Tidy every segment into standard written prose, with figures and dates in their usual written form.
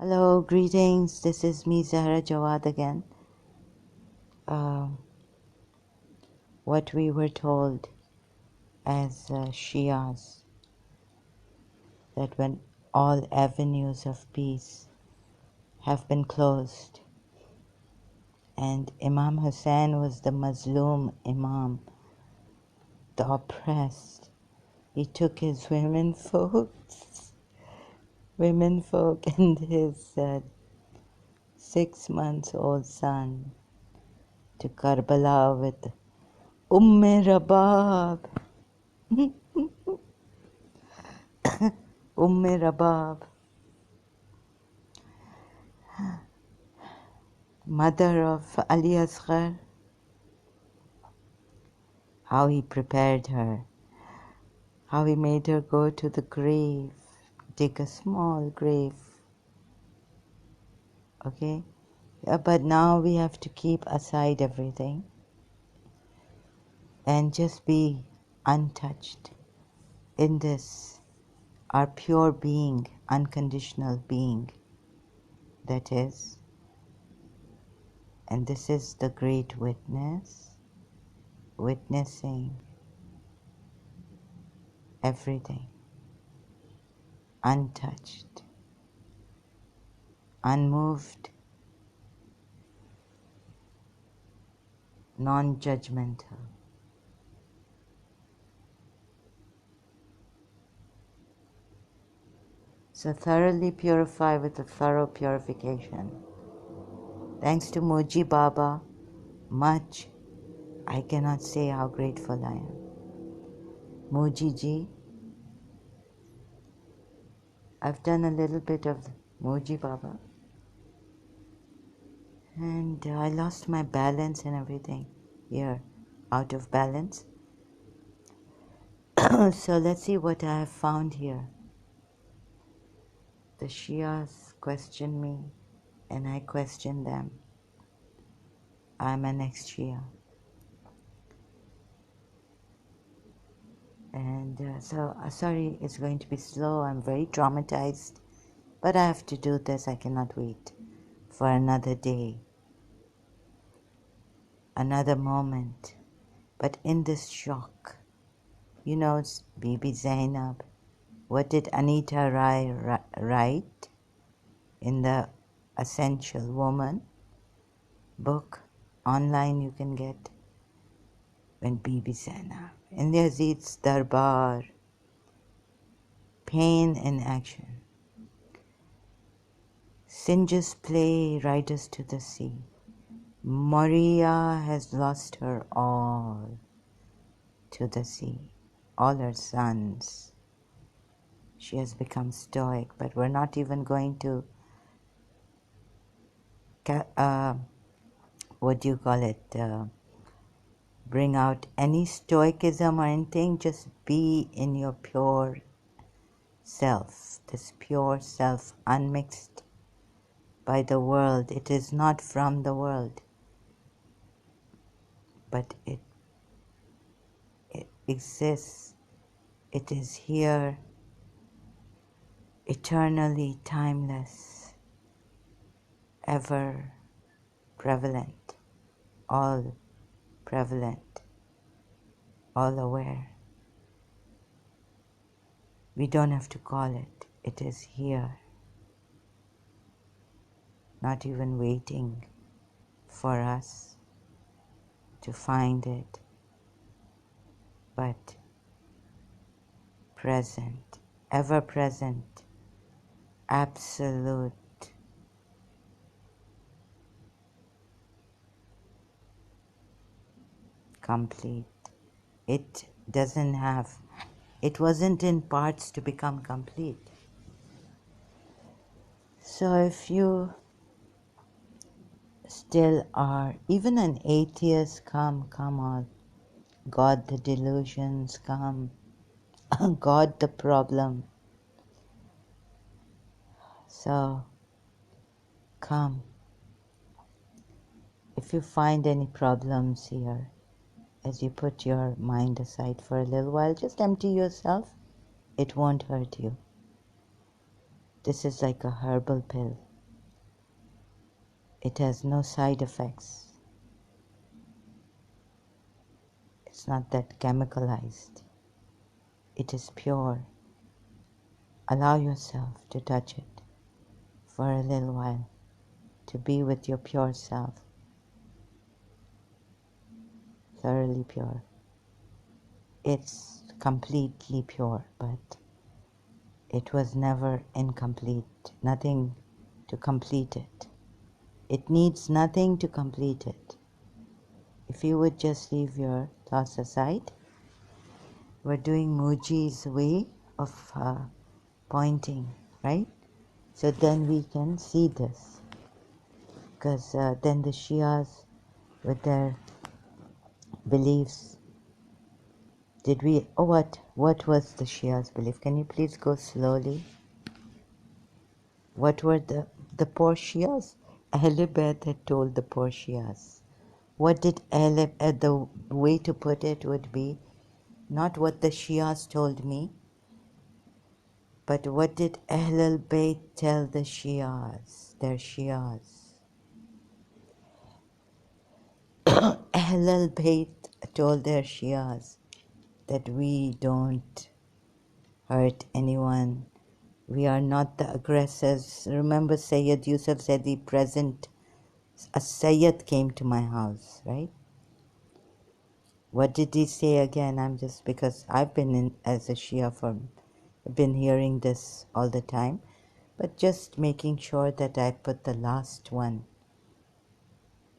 Hello, greetings. This is me, Zahra Jawad again. What we were told as Shias, that when all avenues of peace have been closed, and Imam Hussein was the Mazloom Imam, the oppressed, he took his womenfolk and his 6-month-old son to Karbala with Rabab. Rabab, mother of Ali Asghar, how he prepared her, how he made her go to the grave, dig a small grave, okay? But now we have to keep aside everything and just be untouched in this, our pure being, unconditional being that is. And this is the great witness, witnessing everything, untouched, unmoved, non-judgmental. So thoroughly purify with a thorough purification. Thanks to Moji Baba, much, I cannot say how grateful I am. Moji Ji, I've done a little bit of Moji Baba, and I lost my balance and everything here, out of balance. So let's see what I have found here. The Shias question me, and I question them. I'm an ex-Shia. And sorry, it's going to be slow. I'm very traumatized. But I have to do this. I cannot wait for another day, another moment. But in this shock, you know, Bibi Zainab, what did Anita Rai write in the Essential Woman book? Online you can get. When Bibi Zainab, in Yazid's Darbar, pain in action. Singes play riders to the sea. Maria has lost her all to the sea, all her sons. She has become stoic, but we're not even going to, bring out any stoicism or anything. Just be in your pure self, this pure self, unmixed by the world. It is not from the world, but it exists. It is here, eternally timeless, ever prevalent, all prevalent, all aware. We don't have to call it. It is here, not even waiting for us to find it, but present, ever present, absolute, complete. It wasn't in parts to become complete. So if you still are, even an atheist, come on. God, the delusions, come. God, the problem. So, come. If you find any problems here, as you put your mind aside for a little while, just empty yourself. It won't hurt you. This is like a herbal pill. It has no side effects. It's not that chemicalized. It is pure. Allow yourself to touch it for a little while, to be with your pure self, thoroughly pure. It's completely pure, but it was never incomplete, nothing to complete it. It needs nothing to complete it. If you would just leave your thoughts aside, we're doing Muji's way of pointing, right? So then we can see this. Because then the Shias, with their beliefs, what was the Shias' belief? Can you please go slowly? What were the poor Shias? Ahle Bayt had told the poor Shias. What did the way to put it would be, not what the Shias told me, but what did Ahlul Bayt tell the Shias, their Shias? Ahlul Bayt told their Shias that we don't hurt anyone. We are not the aggressors. Remember Sayyid Yusuf said the present, a Sayyid came to my house, right? What did he say again? Because I've been in as a Shia I've been hearing this all the time, but just making sure that I put the last one,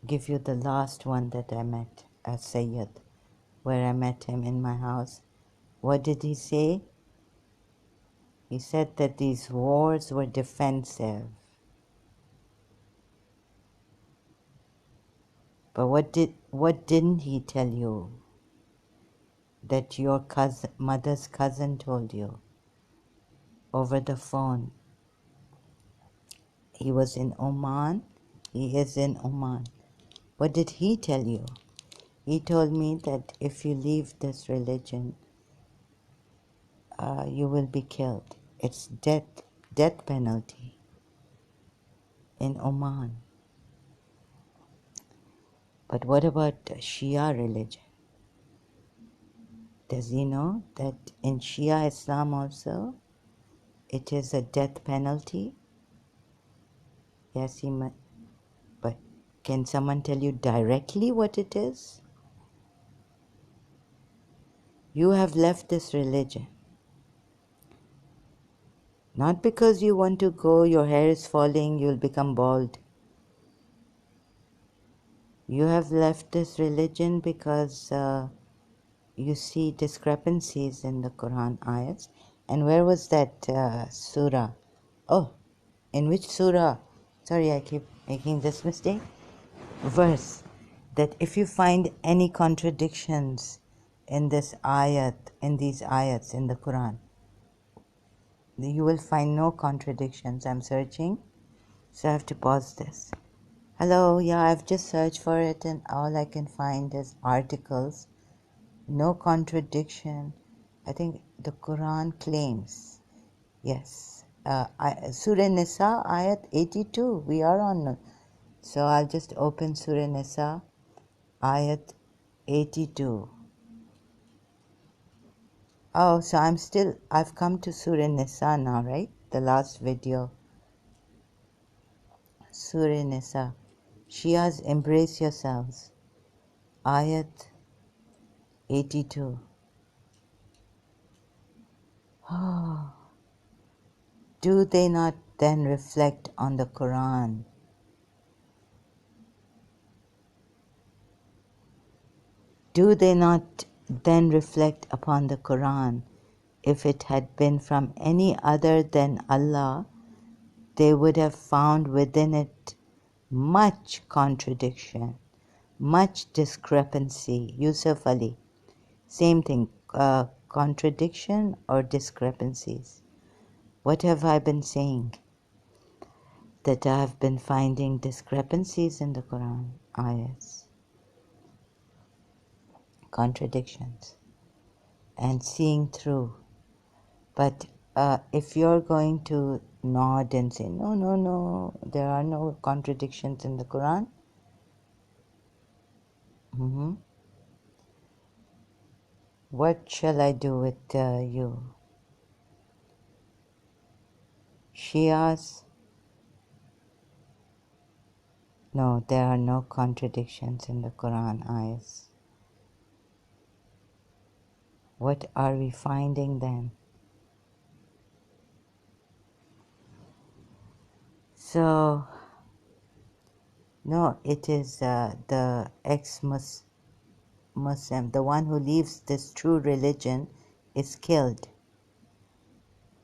give you the last one that I met, a Sayyid, where I met him in my house. What did he say? He said that these wars were defensive. But what didn't he tell you? That your mother's cousin told you over the phone. He was in Oman. He is in Oman. What did he tell you? He told me that if you leave this religion, you will be killed. It's death penalty in Oman. But what about Shia religion? Does he know that in Shia Islam also, it is a death penalty? Yes, but can someone tell you directly what it is? You have left this religion. Not because you want to go, your hair is falling, you'll become bald. You have left this religion because you see discrepancies in the Quran ayats. And where was that surah? Oh, in which surah? Sorry, I keep making this mistake. Verse. That if you find any contradictions in this ayat, in these ayats in the Quran, you will find no contradictions. I'm searching, so I have to pause this. Hello, yeah, I've just searched for it and all I can find is articles. No contradiction. I think the Quran claims. Yes. Surah Nisa, ayat 82. We are on. So I'll just open Surah Nisa, ayat 82. Oh, so I've come to Surah Nisa now, right? The last video. Surah Nisa. Shias, embrace yourselves. Ayat 82. Oh, do they not then reflect on the Quran? Do they not then reflect upon the Quran? If it had been from any other than Allah, they would have found within it much contradiction, much discrepancy. Yusuf Ali, same thing, contradiction or discrepancies. What have I been saying? That I have been finding discrepancies in the Quran ayats, contradictions, and seeing through. But if you're going to nod and say, no, no, no, there are no contradictions in the Quran, what shall I do with you? Shias? No, there are no contradictions in the Quran ayahs. What are we finding then? So, no, it is the ex-Muslim, the one who leaves this true religion is killed.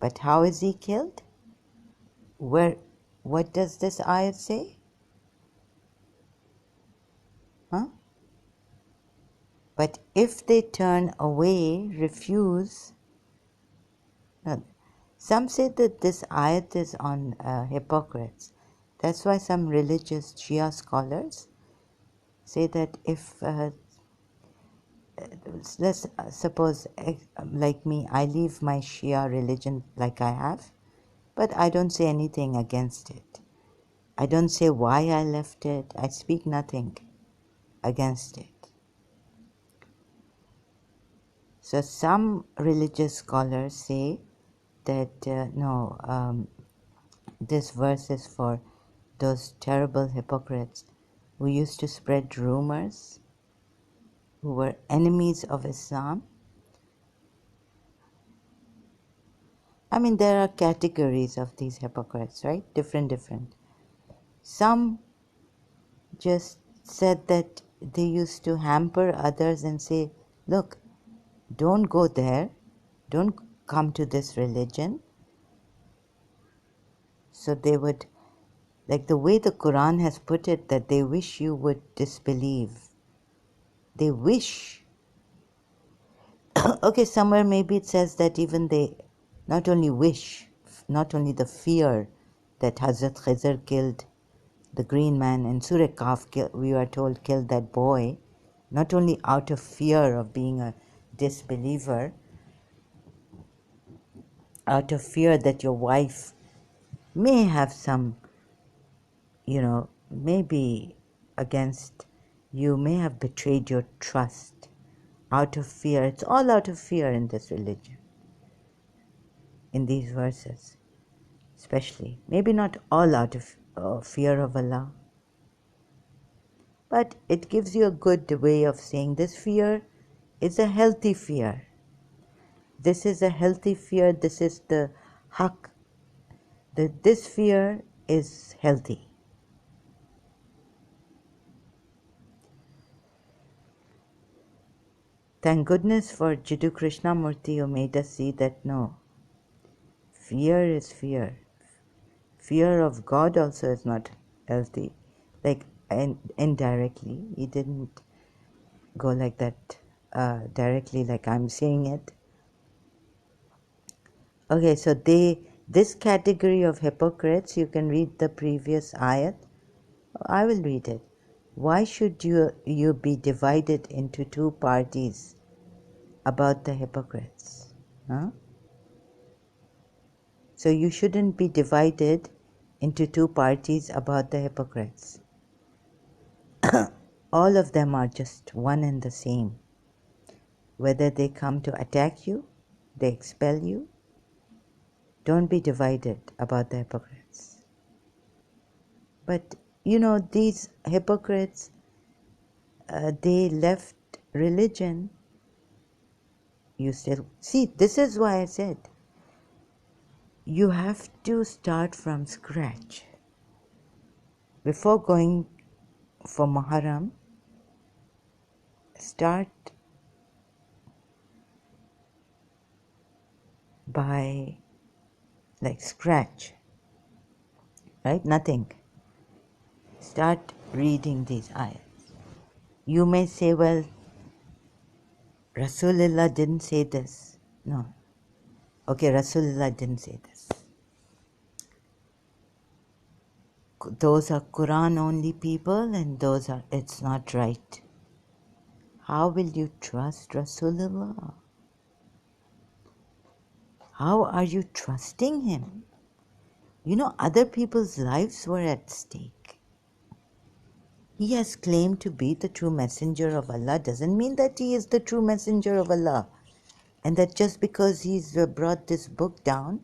But how is he killed? Where? What does this ayat say? Huh? But if they turn away, refuse. No, some say that this ayat is on hypocrites. That's why some religious Shia scholars say that if, let's suppose, like me, I leave my Shia religion like I have, but I don't say anything against it. I don't say why I left it. I speak nothing against it. So some religious scholars say that no, this verse is for those terrible hypocrites who used to spread rumors, who were enemies of Islam. I mean, there are categories of these hypocrites, right? Different. Some just said that they used to hamper others and say, look, don't go there, don't come to this religion. So they would, like the way the Quran has put it, that they wish you would disbelieve. They wish. Okay, somewhere maybe it says that even they not only wish, not only the fear that Hazrat Khizr killed the green man, and Surah Kaf, we are told, killed that boy, not only out of fear of being a disbeliever, out of fear that your wife may have some, maybe against you, may have betrayed your trust, out of fear. It's all out of fear in this religion, in these verses especially. Maybe not all out of fear of Allah, but it gives you a good way of saying this fear is a healthy fear. This is a healthy fear. This is the haq. This fear is healthy. Thank goodness for Jiddu Krishnamurti, who made us see that no, fear is fear. Fear of God also is not healthy. Like indirectly, he didn't go like that directly, like I'm saying it. Okay, so this category of hypocrites, you can read the previous ayat. I will read it. Why should you be divided into two parties about the hypocrites? Huh? So you shouldn't be divided into two parties about the hypocrites. All of them are just one and the same. Whether they come to attack you, they expel you, don't be divided about the hypocrites. But these hypocrites, they left religion. You still see, this is why I said you have to start from scratch. Before going for Muharram, start by scratch, right? Nothing. Start reading these ayats. You may say, well, Rasulullah didn't say this. No. Okay, Rasulullah didn't say this. Those are Quran only people, and it's not right. How will you trust Rasulullah? How are you trusting him? You know, other people's lives were at stake. He has claimed to be the true messenger of Allah doesn't mean that he is the true messenger of Allah. And that just because he's brought this book down,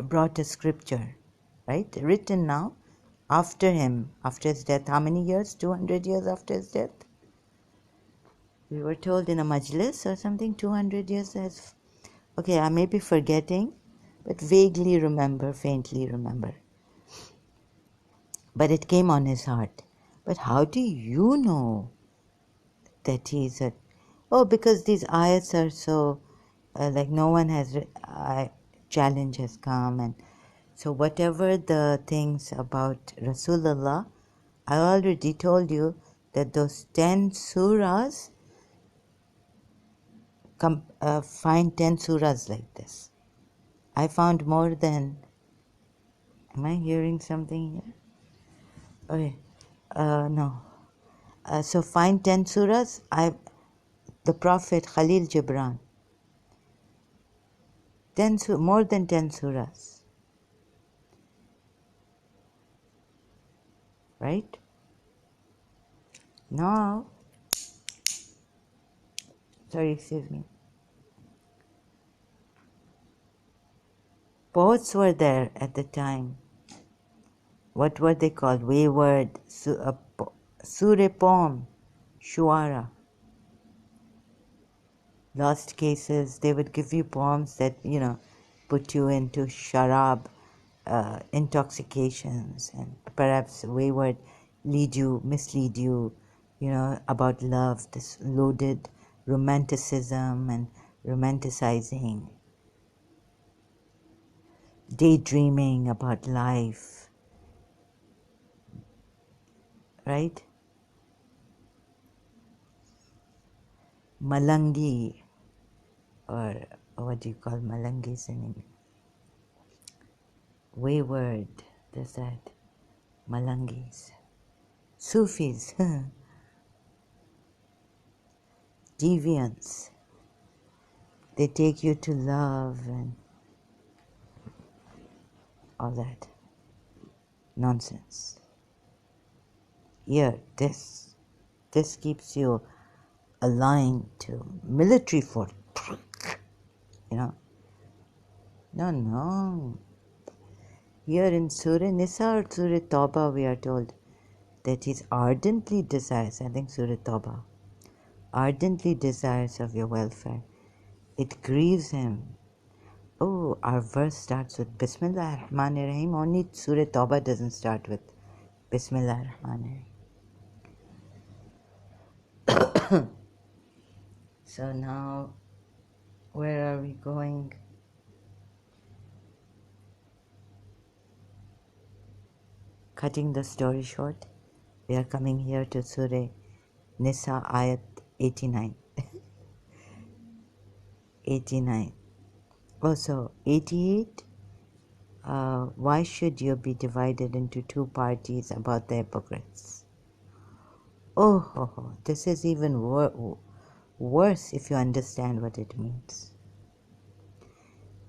brought a scripture, right, written now, after him, after his death, how many years? 200 years after his death? We were told in a majlis or something, 200 years as... Okay, I may be forgetting, but vaguely remember, faintly remember. But it came on his heart. But how do you know that he's a... Oh, because these ayats are so... like no one has... challenge has come, and so whatever the things about Rasulullah, I already told you that those 10 surahs, find 10 surahs like this. I found more than... Am I hearing something here? Okay. No. So find 10 surahs. The Prophet Khalil Gibran. More than 10 surahs. Right? Now, sorry, excuse me. Poets were there at the time. What were they called? Wayward, Surah poem, Shuara. Lost cases, they would give you poems that, put you into sharab, intoxications, and perhaps wayward, mislead you, about love, this loaded romanticism and romanticizing, daydreaming about life, right? Malangi, or what do you call malangis in English? Wayward, there's that. Malangis. Sufis, deviants. They take you to love and all that nonsense. Here, this keeps you aligned to military force. No. Here in Surah Nisa or Surah Tawbah, we are told that he's ardently desires, I think Surah Tawbah, ardently desires of your welfare. It grieves him. Oh, our verse starts with Bismillah ar-Rahman ar-Rahim. Only Surah Tawbah doesn't start with Bismillah ar-Rahman ar-Rahim. So now, where are we going? Cutting the story short, we are coming here to Surah Nisa ayat 89. 89. Also, 88. Why should you be divided into two parties about the hypocrites? Oh, this is even worse if you understand what it means.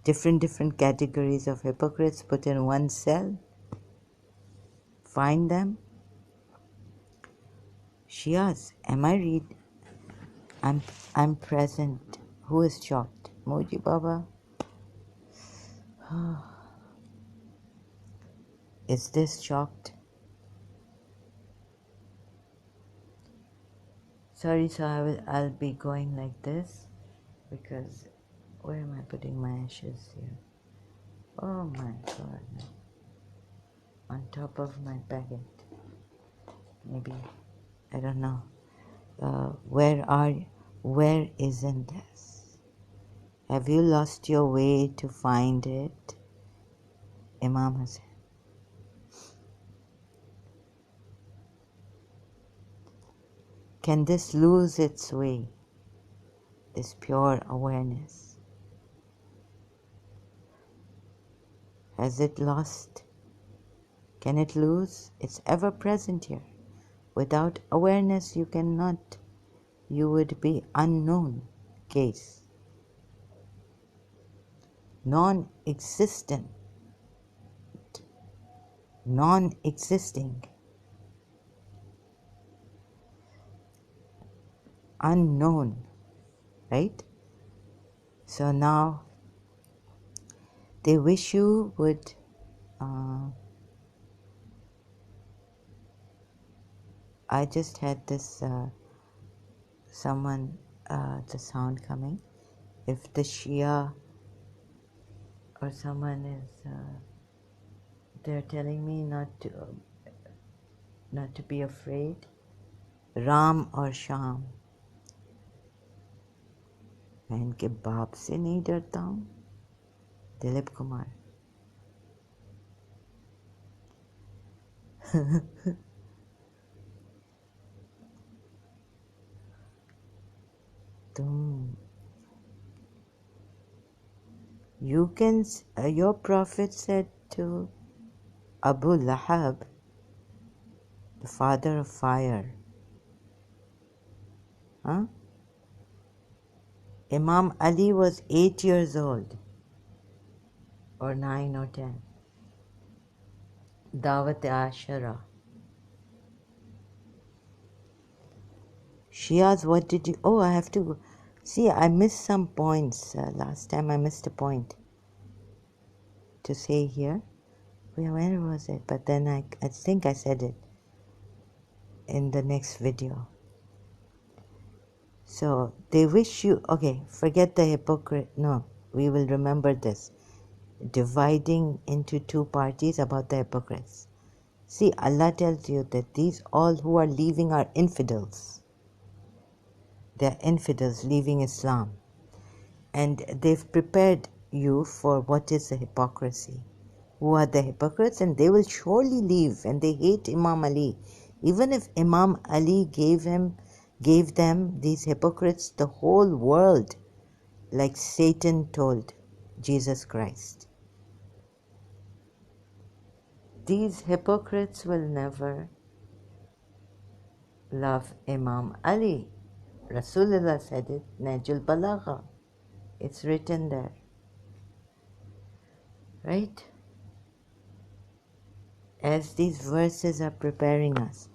Different categories of hypocrites put in one cell. Find them. Shias, am I read? I'm present. Who is shocked? Moji Baba? Is this shocked? Sorry, so I'll be going like this because where am I putting my ashes here? Oh my God! On top of my baguette. Maybe, I don't know. Where are you? Where isn't this? Have you lost your way to find it? Imam Hussain. Can this lose its way? This pure awareness? Has it lost? Can it lose? It's ever present here. Without awareness, you cannot. You would be unknown case. non-existent, non-existing, unknown, right? So now they wish you would I just had this someone the sound coming. If the Shia or someone is they're telling me not to be afraid. Ram और शाम, मैं इनके बाप से नहीं डरता हूँ. दिलीप कुमार. तुम you can your prophet said to Abu Lahab, the father of fire, huh? Imam Ali was 8 years old, or 9 or 10. Dawat Ashara. Shias, what did you... Oh, I have to... See, I missed some points. Last time I missed a point to say here. Where was it? But then I think I said it in the next video. So, they wish you... Okay, forget the hypocrite. No, we will remember this. Dividing into two parties about the hypocrites. See, Allah tells you that these all who are leaving are infidels. They are infidels leaving Islam. And they've prepared you for what is the hypocrisy. Who are the hypocrites? And they will surely leave, and they hate Imam Ali. Even if Imam Ali gave them, these hypocrites, the whole world, like Satan told Jesus Christ. These hypocrites will never love Imam Ali. Rasulullah said it, Najul Balagha. It's written there. Right? As these verses are preparing us.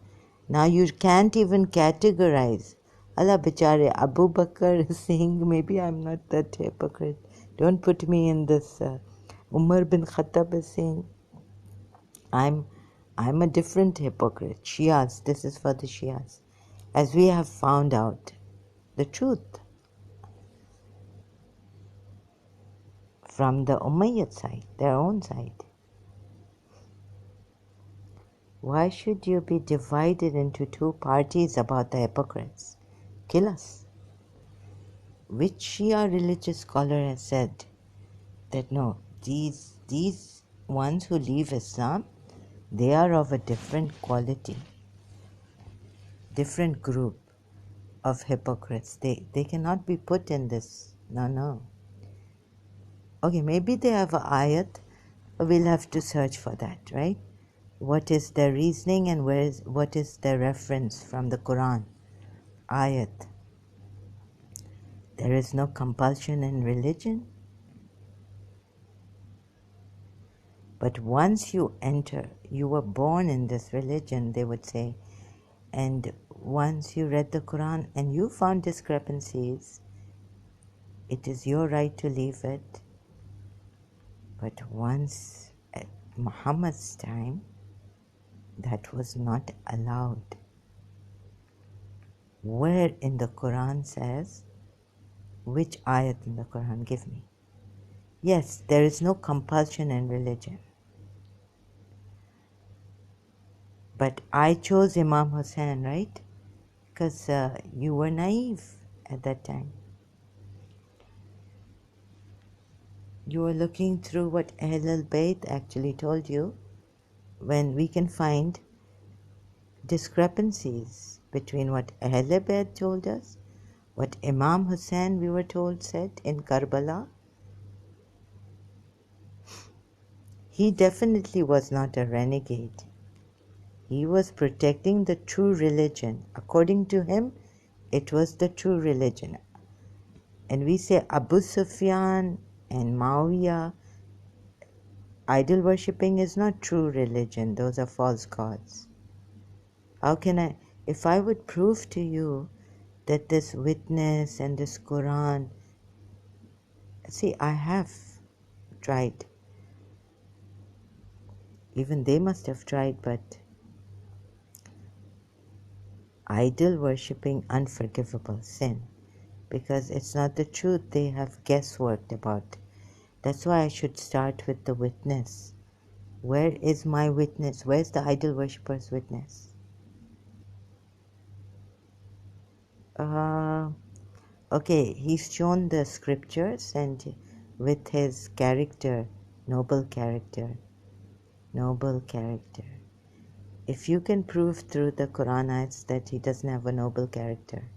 Now you can't even categorize. Allah bichare, Abu Bakr is saying, maybe I'm not that hypocrite. Don't put me in this. Umar bin Khattab is saying, I'm a different hypocrite. Shias, this is for the Shias. As we have found out the truth from the Umayyad side, their own side. Why should you be divided into two parties about the hypocrites? Kill us. Which Shia religious scholar has said that no, these ones who leave Islam, they are of a different quality, different group of hypocrites. They cannot be put in this. No. Okay, maybe they have an ayat. We'll have to search for that, right? What is their reasoning and what is their reference from the Quran? Ayat. There is no compulsion in religion. But once you enter, you were born in this religion, they would say, and once you read the Quran and you found discrepancies, it is your right to leave it. But once at Muhammad's time, that was not allowed. Where in the Quran says, which ayat in the Quran? Give me. Yes, there is no compulsion in religion. But I chose Imam Hussain, right? Because you were naive at that time. You were looking through what Ahl al-Bayt actually told you, when we can find discrepancies between what Ahl al-Bayt told us, what Imam Hussain, we were told, said in Karbala. He definitely was not a renegade. He was protecting the true religion. According to him, it was the true religion. And we say Abu Sufyan And Mawiya, idol worshipping is not true religion. Those are false gods. How can I, if I would prove to you that this witness and this Quran, see, I have tried. Even they must have tried, but idol worshipping, unforgivable sin, because it's not the truth. They have guessworked about. That's why I should start with the witness. Where is my witness? Where's the idol worshipper's witness? Okay, he's shown the scriptures and with his character, noble character, noble character. If you can prove through the Quran ayats that he doesn't have a noble character,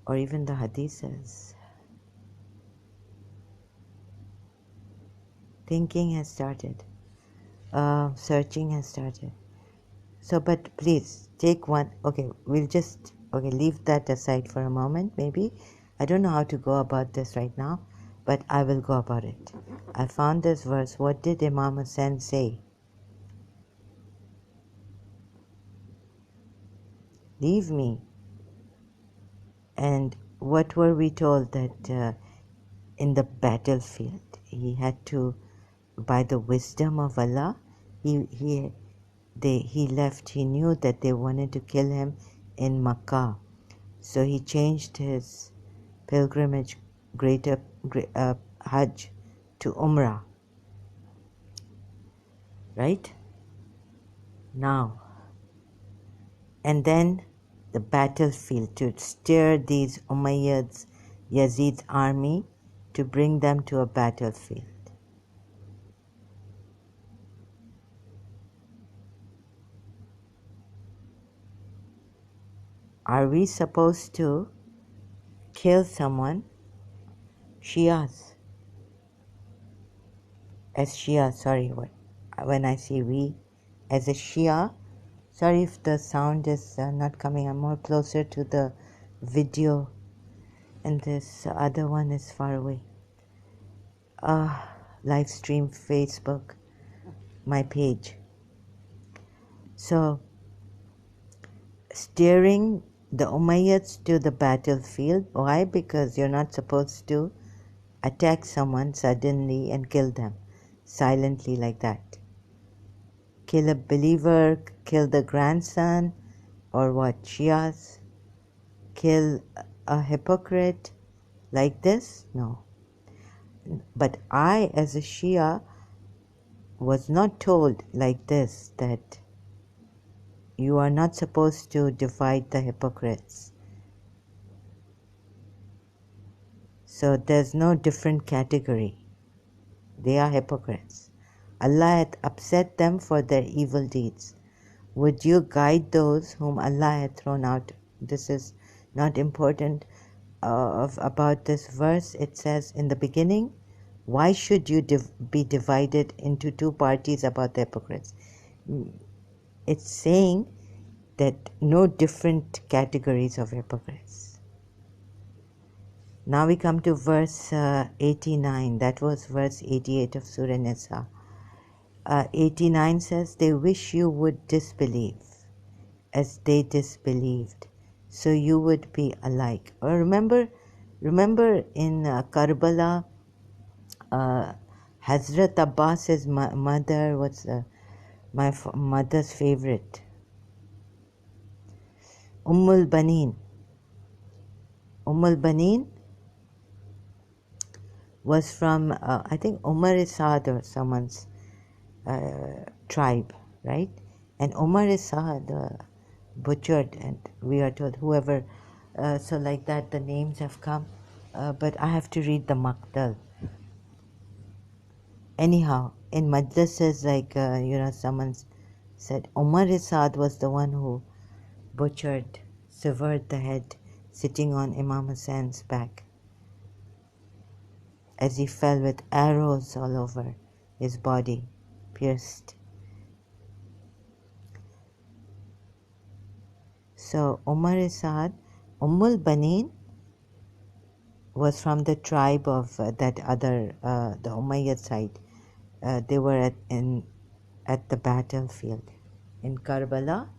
or even the hadiths, thinking has started, searching has started. So, but please take one. Okay, we'll just leave that aside for a moment. Maybe I don't know how to go about this right now, but I will go about it. I found this verse. What did Imam Hussain say? Leave me. And what were we told that in the battlefield he had to, by the wisdom of Allah, he left. He knew that they wanted to kill him in Makkah, so he changed his pilgrimage, Hajj to Umrah. Right? Now, and then the battlefield to steer these Umayyads, Yazid's army, to bring them to a battlefield. Are we supposed to kill someone? Shias. As Shia, sorry, when I say we, as a Shia, sorry if the sound is not coming. I'm more closer to the video, and this other one is far away. Live stream Facebook, my page. So, steering the Umayyads to the battlefield. Why? Because you're not supposed to attack someone suddenly and kill them silently like that. Kill a believer, kill the grandson, or what? Shias? Kill a hypocrite like this? No. But I, as a Shia, was not told like this, that you are not supposed to divide the hypocrites. So there's no different category. They are hypocrites. Allah hath upset them for their evil deeds. Would you guide those whom Allah hath thrown out? This is not important about this verse. It says in the beginning, why should you be divided into two parties about the hypocrites? It's saying that no different categories of hypocrites. Now we come to verse 89. That was verse 88 of Surah Nisa. 89 says, they wish you would disbelieve as they disbelieved, so you would be alike. Or remember in Karbala, Hazrat Abbas's mother was my mother's favorite, Ummul Baneen. Ummul Baneen was from, I think, Umar Isad or someone's tribe, right? And Umar Isad butchered, and we are told whoever, so like that the names have come, but I have to read the Maqtal. Anyhow, in majlises like, someone said Umar Isad was the one who butchered, severed the head, sitting on Imam Hussein's back, as he fell with arrows all over his body, pierced. So Umar Isad, Ummul Baneen was from the tribe of that other, the Umayyad side. They were at the battlefield in Karbala,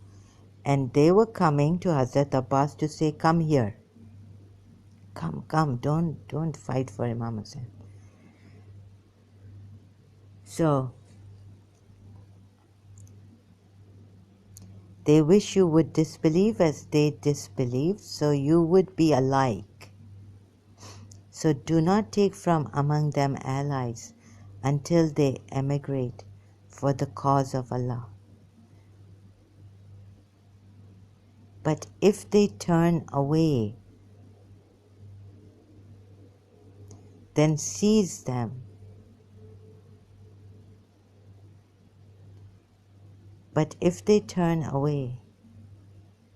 and they were coming to Hazrat Abbas to say, "Come here, come, don't fight for Imam Hussain." So they wish you would disbelieve as they disbelieve, so you would be alike. So do not take from among them allies until they emigrate for the cause of Allah. But if they turn away, then seize them. But if they turn away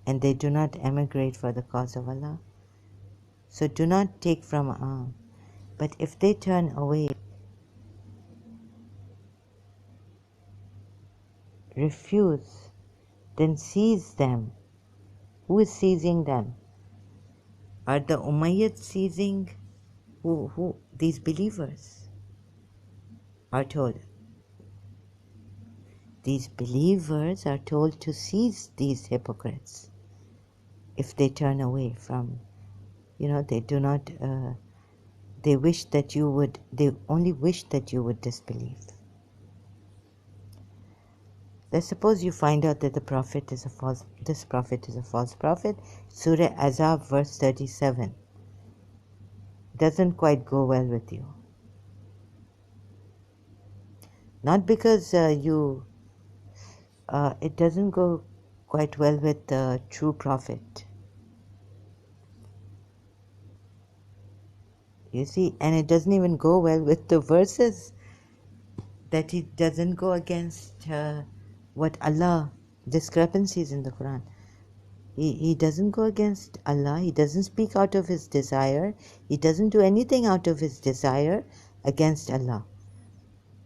and they do not emigrate for the cause of Allah, so do not take from but if they turn away, refuse, then seize them. Who is seizing them? Are the Umayyads seizing? Who? These believers are told. These believers are told to seize these hypocrites if they turn away from, they do not, they wish that you would, they only wish that you would disbelieve. Let's suppose you find out that this prophet is a false prophet. Surah Azab verse 37 doesn't quite go well with you. Not because it doesn't go quite well with the true prophet. You see, and it doesn't even go well with the verses, that it doesn't go against what Allah, discrepancies in the Quran. He doesn't go against Allah. He doesn't speak out of his desire. He doesn't do anything out of his desire against Allah.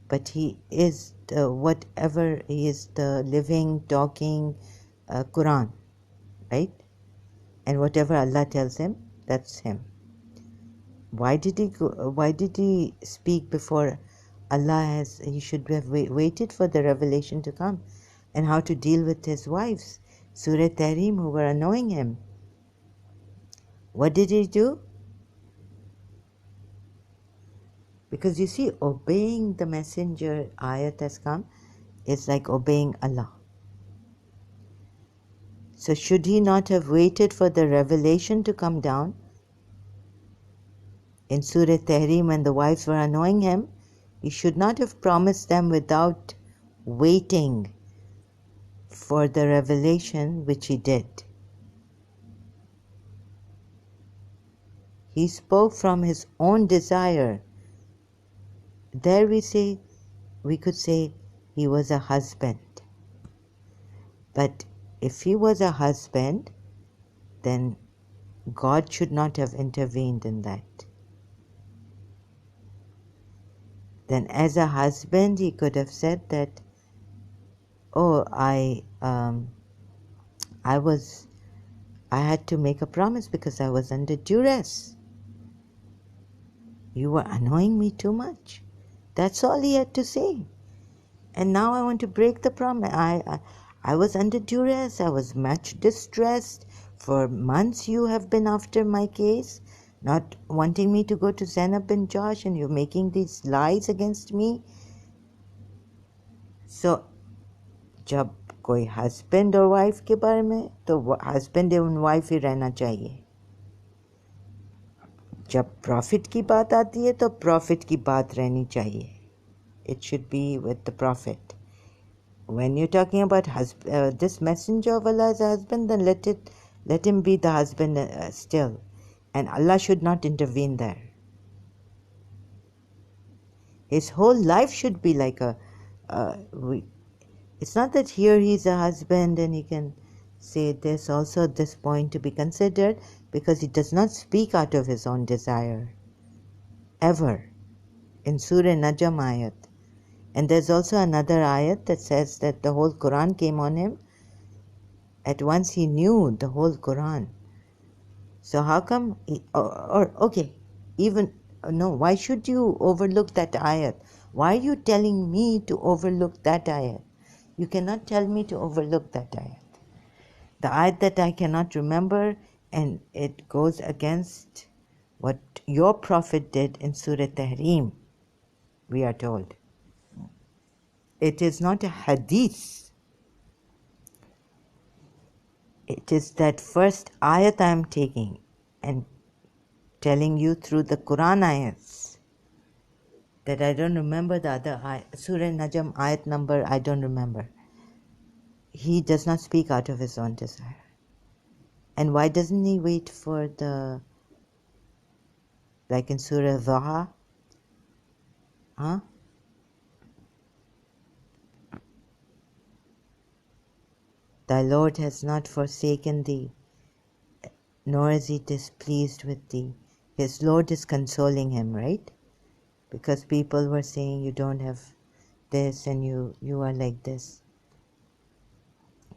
But he is he is the living, talking Quran, right? And whatever Allah tells him, that's him. Why did he speak before Allah? He should have waited for the revelation to come and how to deal with his wives, Surah Tahrim, who were annoying him. What did he do? Because you see, obeying the messenger, ayat has come, is like obeying Allah. So should he not have waited for the revelation to come down? In Surah Tahrim, when the wives were annoying him, he should not have promised them without waiting for the revelation, which he did. He spoke from his own desire. There we could say he was a husband. But if he was a husband, then God should not have intervened in that. Then as a husband, he could have said that, "Oh, I had to make a promise because I was under duress. You were annoying me too much." That's all he had to say. And now I want to break the promise. I was under duress. I was much distressed. For months you have been after my case, not wanting me to go to Zainab bin Josh, and you're making these lies against me. So, जब कोई husband और wife के बारे में, तो husband and wife ही रहना चाहिए. जब prophet की बात आती है, तो prophet की बात रहनी चाहिए. It should be with the prophet. When you're talking about this messenger of Allah as a husband, then let him be the husband still, and Allah should not intervene there. His whole life should be like it's not that here he's a husband and he can say there's also this point to be considered, because he does not speak out of his own desire ever in Surah Najm ayat. And there's also another ayat that says that the whole Quran came on him. At once he knew the whole Quran. So how come okay, even, no, why should you overlook that ayat? Why are you telling me to overlook that ayat? You cannot tell me to overlook that ayat. The ayat that I cannot remember, and it goes against what your prophet did in Surah Tahrim, we are told. It is not a hadith. It is that first ayat I am taking and telling you through the Quran ayats that I don't remember the other ayat. Surah Najm ayat number, I don't remember. He does not speak out of his own desire. And why doesn't he wait for the, like in Surah Dhaha? Huh? Thy Lord has not forsaken thee, nor is he displeased with thee. His Lord is consoling him, right? Because people were saying you don't have this and you are like this.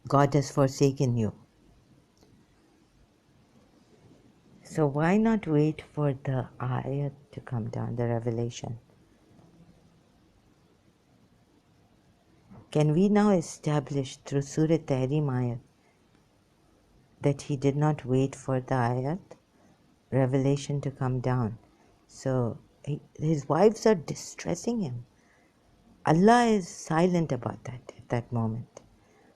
God has forsaken you. So why not wait for the ayat to come down, the revelation? Can we now establish through Surah Tahrim ayat that he did not wait for the ayat, revelation to come down? So his wives are distressing him. Allah is silent about that at that moment.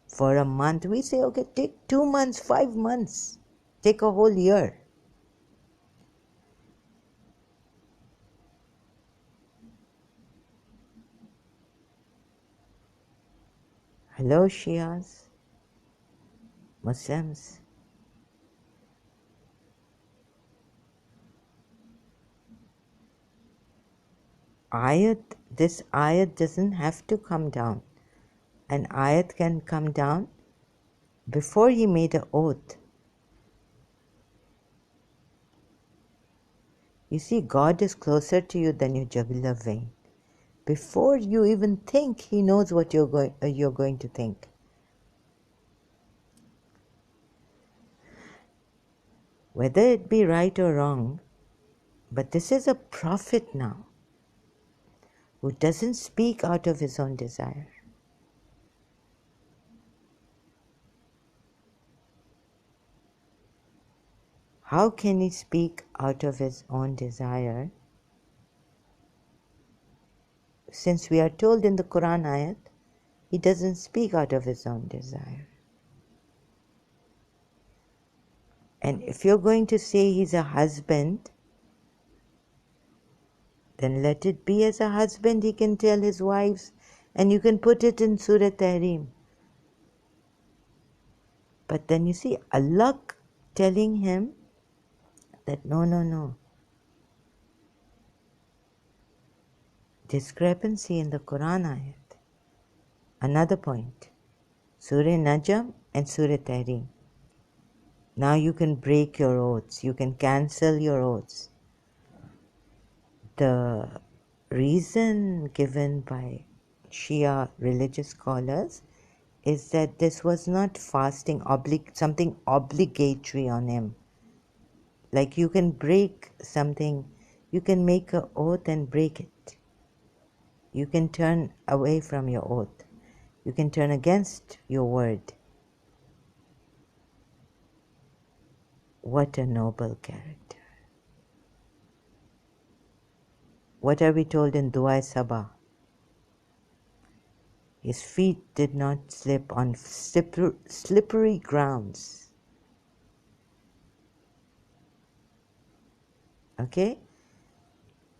For a month, we say, okay, take 2 months, 5 months, take a whole year. Hello, Shias, Muslims. This ayat doesn't have to come down. An ayat can come down before he made an oath. You see, God is closer to you than your jugular vein. Before you even think, he knows what you're going to think. Whether it be right or wrong, but this is a prophet now who doesn't speak out of his own desire. How can he speak out of his own desire? Since we are told in the Quran ayat, he doesn't speak out of his own desire. And if you're going to say he's a husband, then let it be as a husband he can tell his wives, and you can put it in Surah Tahrim. But then you see Allah telling him that no. Discrepancy in the Quran ayat. Another point. Surah Najm and Surah Tahrim. Now you can break your oaths. You can cancel your oaths. The reason given by Shia religious scholars is that this was not fasting, something obligatory on him. Like you can break something, you can make an oath and break it. You can turn away from your oath. You can turn against your word. What a noble character. What are we told in Dua Sabah? His feet did not slip on slippery grounds. Okay?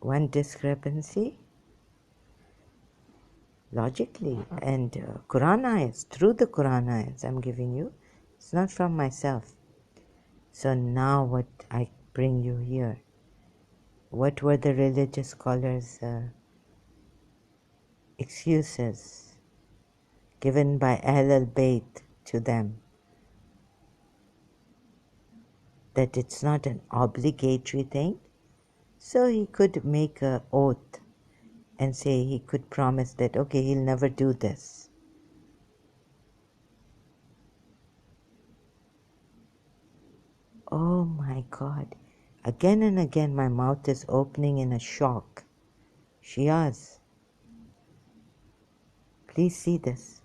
One discrepancy, logically, and Quran ayats, through the Quran ayats I'm giving you, it's not from myself. So now what I bring you here, what were the religious scholars' excuses given by Ahl al-Bayt to them? That it's not an obligatory thing, so he could make an oath and say he could promise that, okay, he'll never do this. Oh my God, Again and again my mouth is opening in a shock. Shias, please see this.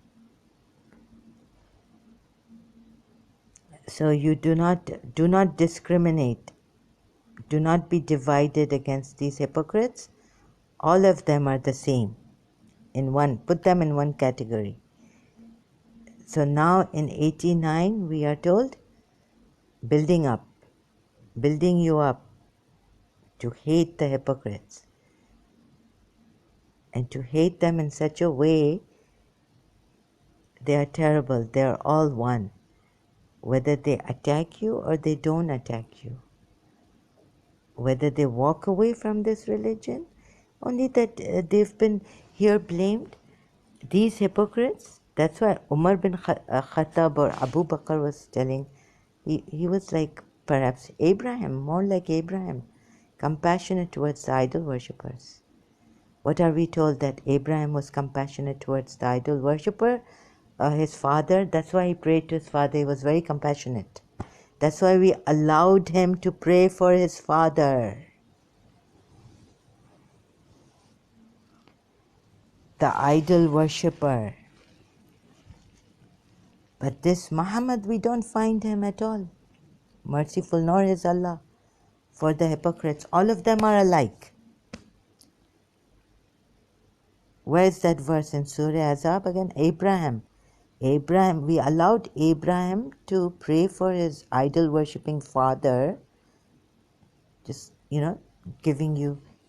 So you do not discriminate. Do not be divided against these hypocrites. All of them are the same. Put them in one category. So now in 89 we are told, building you up to hate the hypocrites and to hate them in such a way. They are terrible. They are all one. Whether they attack you or they don't attack you. Whether they walk away from this religion, only that they've been here blamed. These hypocrites, that's why Umar bin Khattab or Abu Bakr was telling, he was like perhaps Abraham, more like Abraham, compassionate towards the idol worshippers. What are we told? That Abraham was compassionate towards the idol worshipper? His father, that's why he prayed to his father. He was very compassionate. That's why we allowed him to pray for his father. The idol worshipper. But this Muhammad, we don't find him at all merciful, nor is Allah for the hypocrites. All of them are alike. Where is that verse in Surah Azab again? Abraham, we allowed Abraham to pray for his idol worshipping father. Just,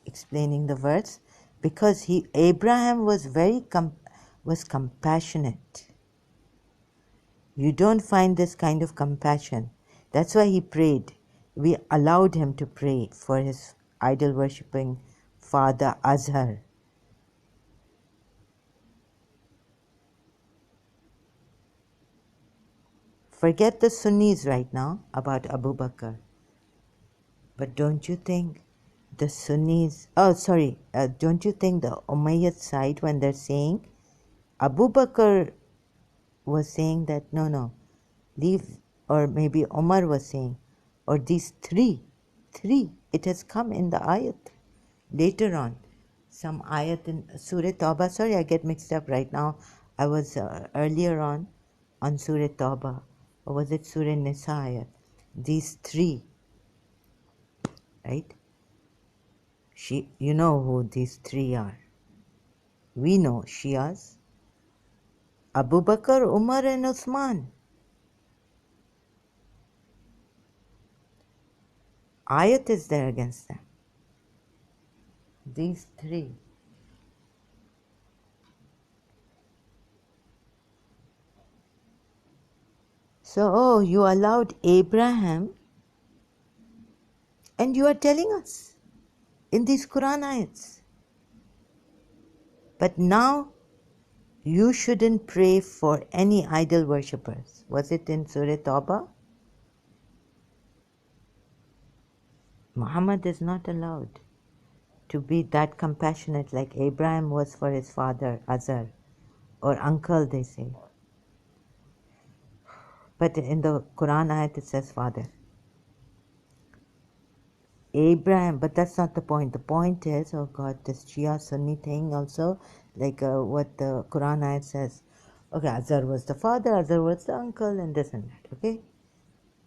explaining the verse, because Abraham was was compassionate. You don't find this kind of compassion. That's why he prayed. We allowed him to pray for his idol worshipping father Azhar. Forget the Sunnis right now about Abu Bakr. But don't you think the Sunnis, don't you think the Umayyad side, when they're saying, Abu Bakr was saying that no, leave, or maybe Umar was saying, or these three, it has come in the ayat later on. Some ayat in Surah Tawbah, sorry I get mixed up right now. I was earlier on Surah Tawbah, or was it Surah Nisa ayat? These three, right? You know who these three are. We know Shias, Abu Bakr, Umar and Uthman. Ayat is there against them. These three. So, you allowed Abraham, and you are telling us in these Quran ayats. But now, you shouldn't pray for any idol worshippers. Was it in Surah Tawbah? Muhammad is not allowed to be that compassionate like Abraham was for his father, Azar, or uncle, they say. But in the Quran ayat it says father. Abraham, but that's not the point. The point is, oh God, this Shia Sunni thing also, like what the Quran ayat says. Okay, Azar was the father, Azar was the uncle, and this and that, okay?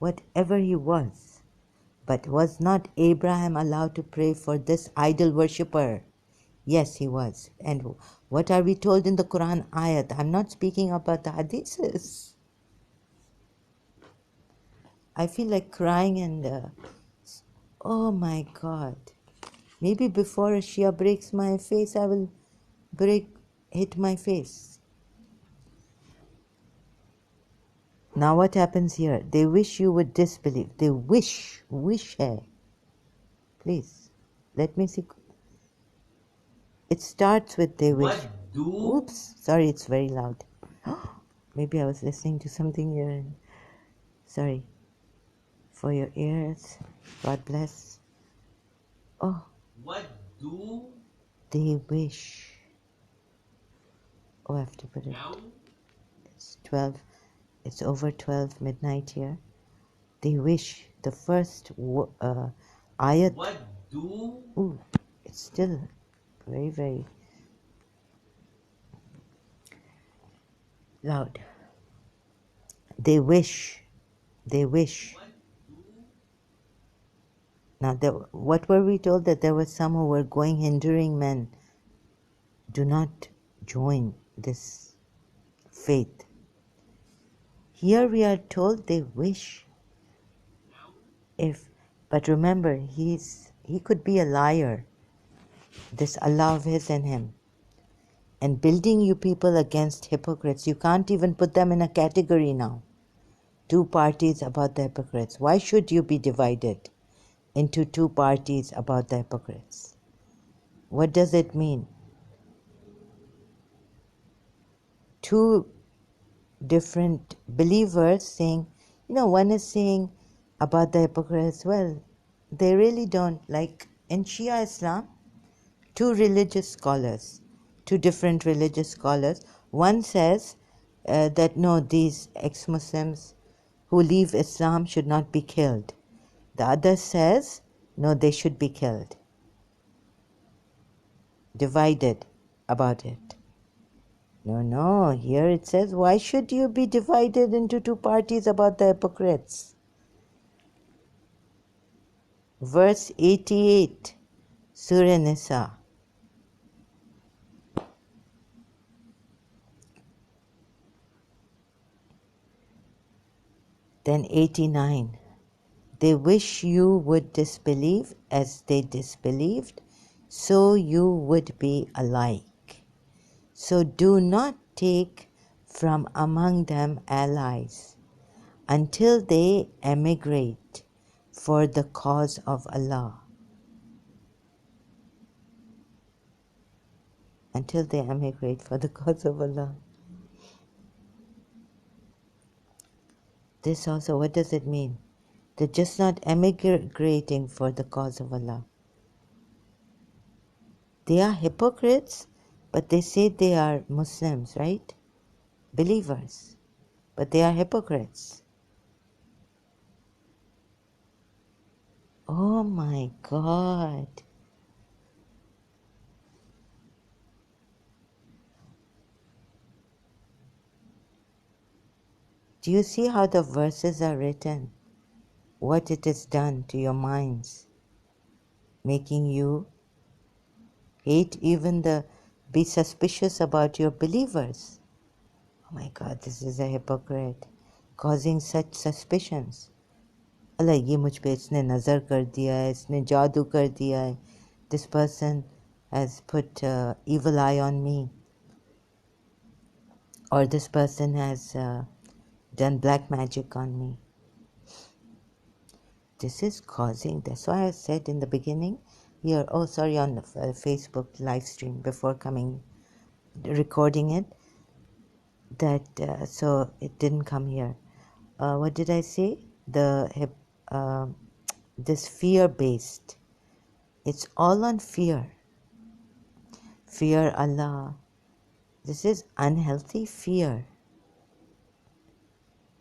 Whatever he was. But was not Abraham allowed to pray for this idol worshipper? Yes, he was. And what are we told in the Quran ayat? I'm not speaking about the hadiths. I feel like crying and oh my God. Maybe before a Shia breaks my face, I will hit my face. Now what happens here? They wish you would disbelieve. They wish hai. Please, let me see. It starts with they wish. Oops, sorry, it's very loud. Maybe I was listening to something here. Sorry. For your ears. God bless. Oh. What do they wish? Oh, I have to put it. It's 12. It's over 12 midnight here. They wish. The first Ayat. Ooh, it's still very, very loud. They wish. They wish. Now, what were we told? That there were some who were going hindering men. Do not join this faith. Here we are told they wish. But remember, he could be a liar. This Allah of his and him. And building you people against hypocrites. You can't even put them in a category now. Two parties about the hypocrites. Why should you be divided into two parties about the hypocrites? What does it mean? Two different believers saying, one is saying about the hypocrites, well, they really don't. Like in Shia Islam, two different religious scholars. One says that no, these ex-Muslims who leave Islam should not be killed. The other says, no, they should be killed. Divided about it. No, here it says, why should you be divided into two parties about the hypocrites? Verse 88, Surah Nisa. Then 89. They wish you would disbelieve as they disbelieved, so you would be alike. So do not take from among them allies until they emigrate for the cause of Allah. Until they emigrate for the cause of Allah. This also, what does it mean? They're just not emigrating for the cause of Allah. They are hypocrites, but they say they are Muslims, right? Believers. But they are hypocrites. Oh my God. Do you see how the verses are written? What it has done to your minds, making you hate be suspicious about your believers. Oh my God, this is a hypocrite, causing such suspicions. Allah, ये मुझ पे इसने नज़र कर दिया है, इसने जादू कर दिया है. This person has put evil eye on me. Or this person has done black magic on me. This is causing, that's why I said in the beginning here, on the Facebook live stream before recording it, that so it didn't come here. What did I say? This fear-based. It's all on fear. Fear Allah. This is unhealthy fear.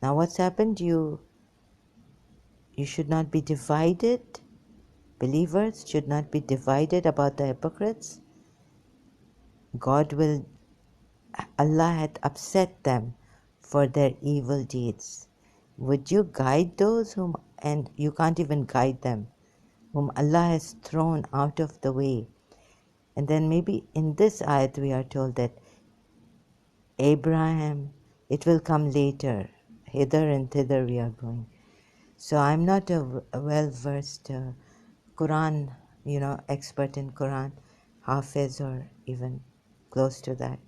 Now what's happened? You should not be divided. Believers should not be divided about the hypocrites. Allah had upset them for their evil deeds. Would you guide those and you can't even guide them, whom Allah has thrown out of the way? And then maybe in this ayat we are told that Abraham, it will come later, hither and thither we are going. So I'm not a well-versed Quran, expert in Quran, Hafiz or even close to that.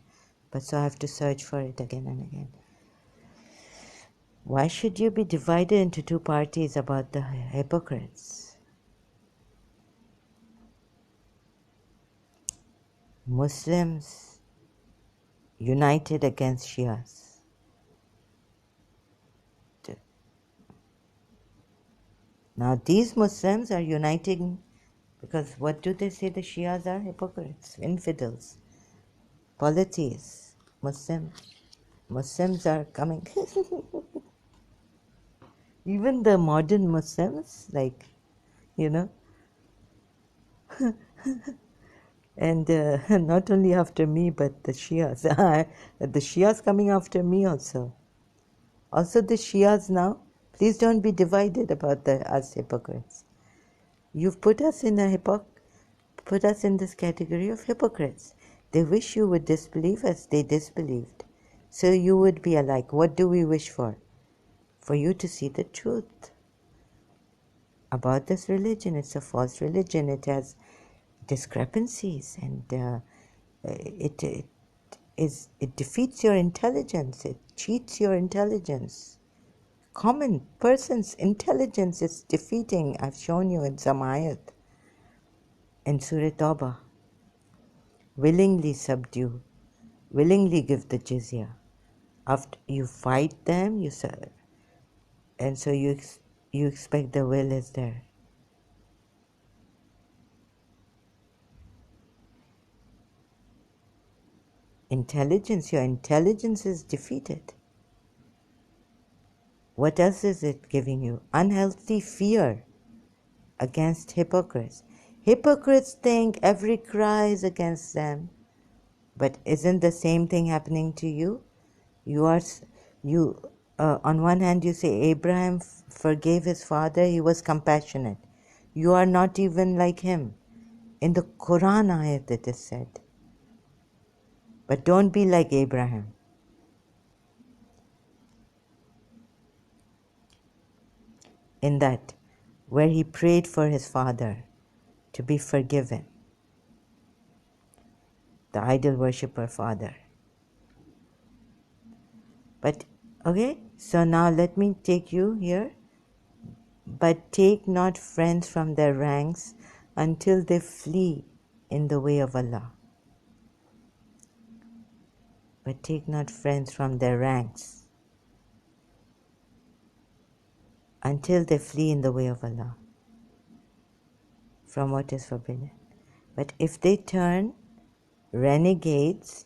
But so I have to search for it again and again. Why should you be divided into two parties about the hypocrites? Muslims united against Shias. Now these Muslims are uniting because what do they say the Shias are? Hypocrites, infidels, polytheists, Muslims are coming. Even the modern Muslims, like, And not only after me, but the Shias. The Shias coming after me also. Also the Shias now, please don't be divided about us hypocrites. You've put us in put us in this category of hypocrites. They wish you would disbelieve as they disbelieved. So you would be alike. What do we wish for? For you to see the truth about this religion. It's a false religion. It has discrepancies, and it defeats your intelligence. It cheats your intelligence. Common person's intelligence is defeating. I've shown you in some ayat. In Surah Tawbah, willingly subdue, willingly give the jizya. After you fight them, and so you expect the will is there. Intelligence, your intelligence is defeated. What else is it giving you? Unhealthy fear against hypocrites. Hypocrites think every cry is against them, but isn't the same thing happening to you? On one hand you say Abraham forgave his father, he was compassionate. You are not even like him. In the Quran ayat it is said. But don't be like Abraham. In that, where he prayed for his father to be forgiven, the idol worshipper father. But, okay, so now let me take you here. But take not friends from their ranks until they flee in the way of Allah. But take not friends from their ranks until they flee in the way of Allah, from what is forbidden. But if they turn renegades,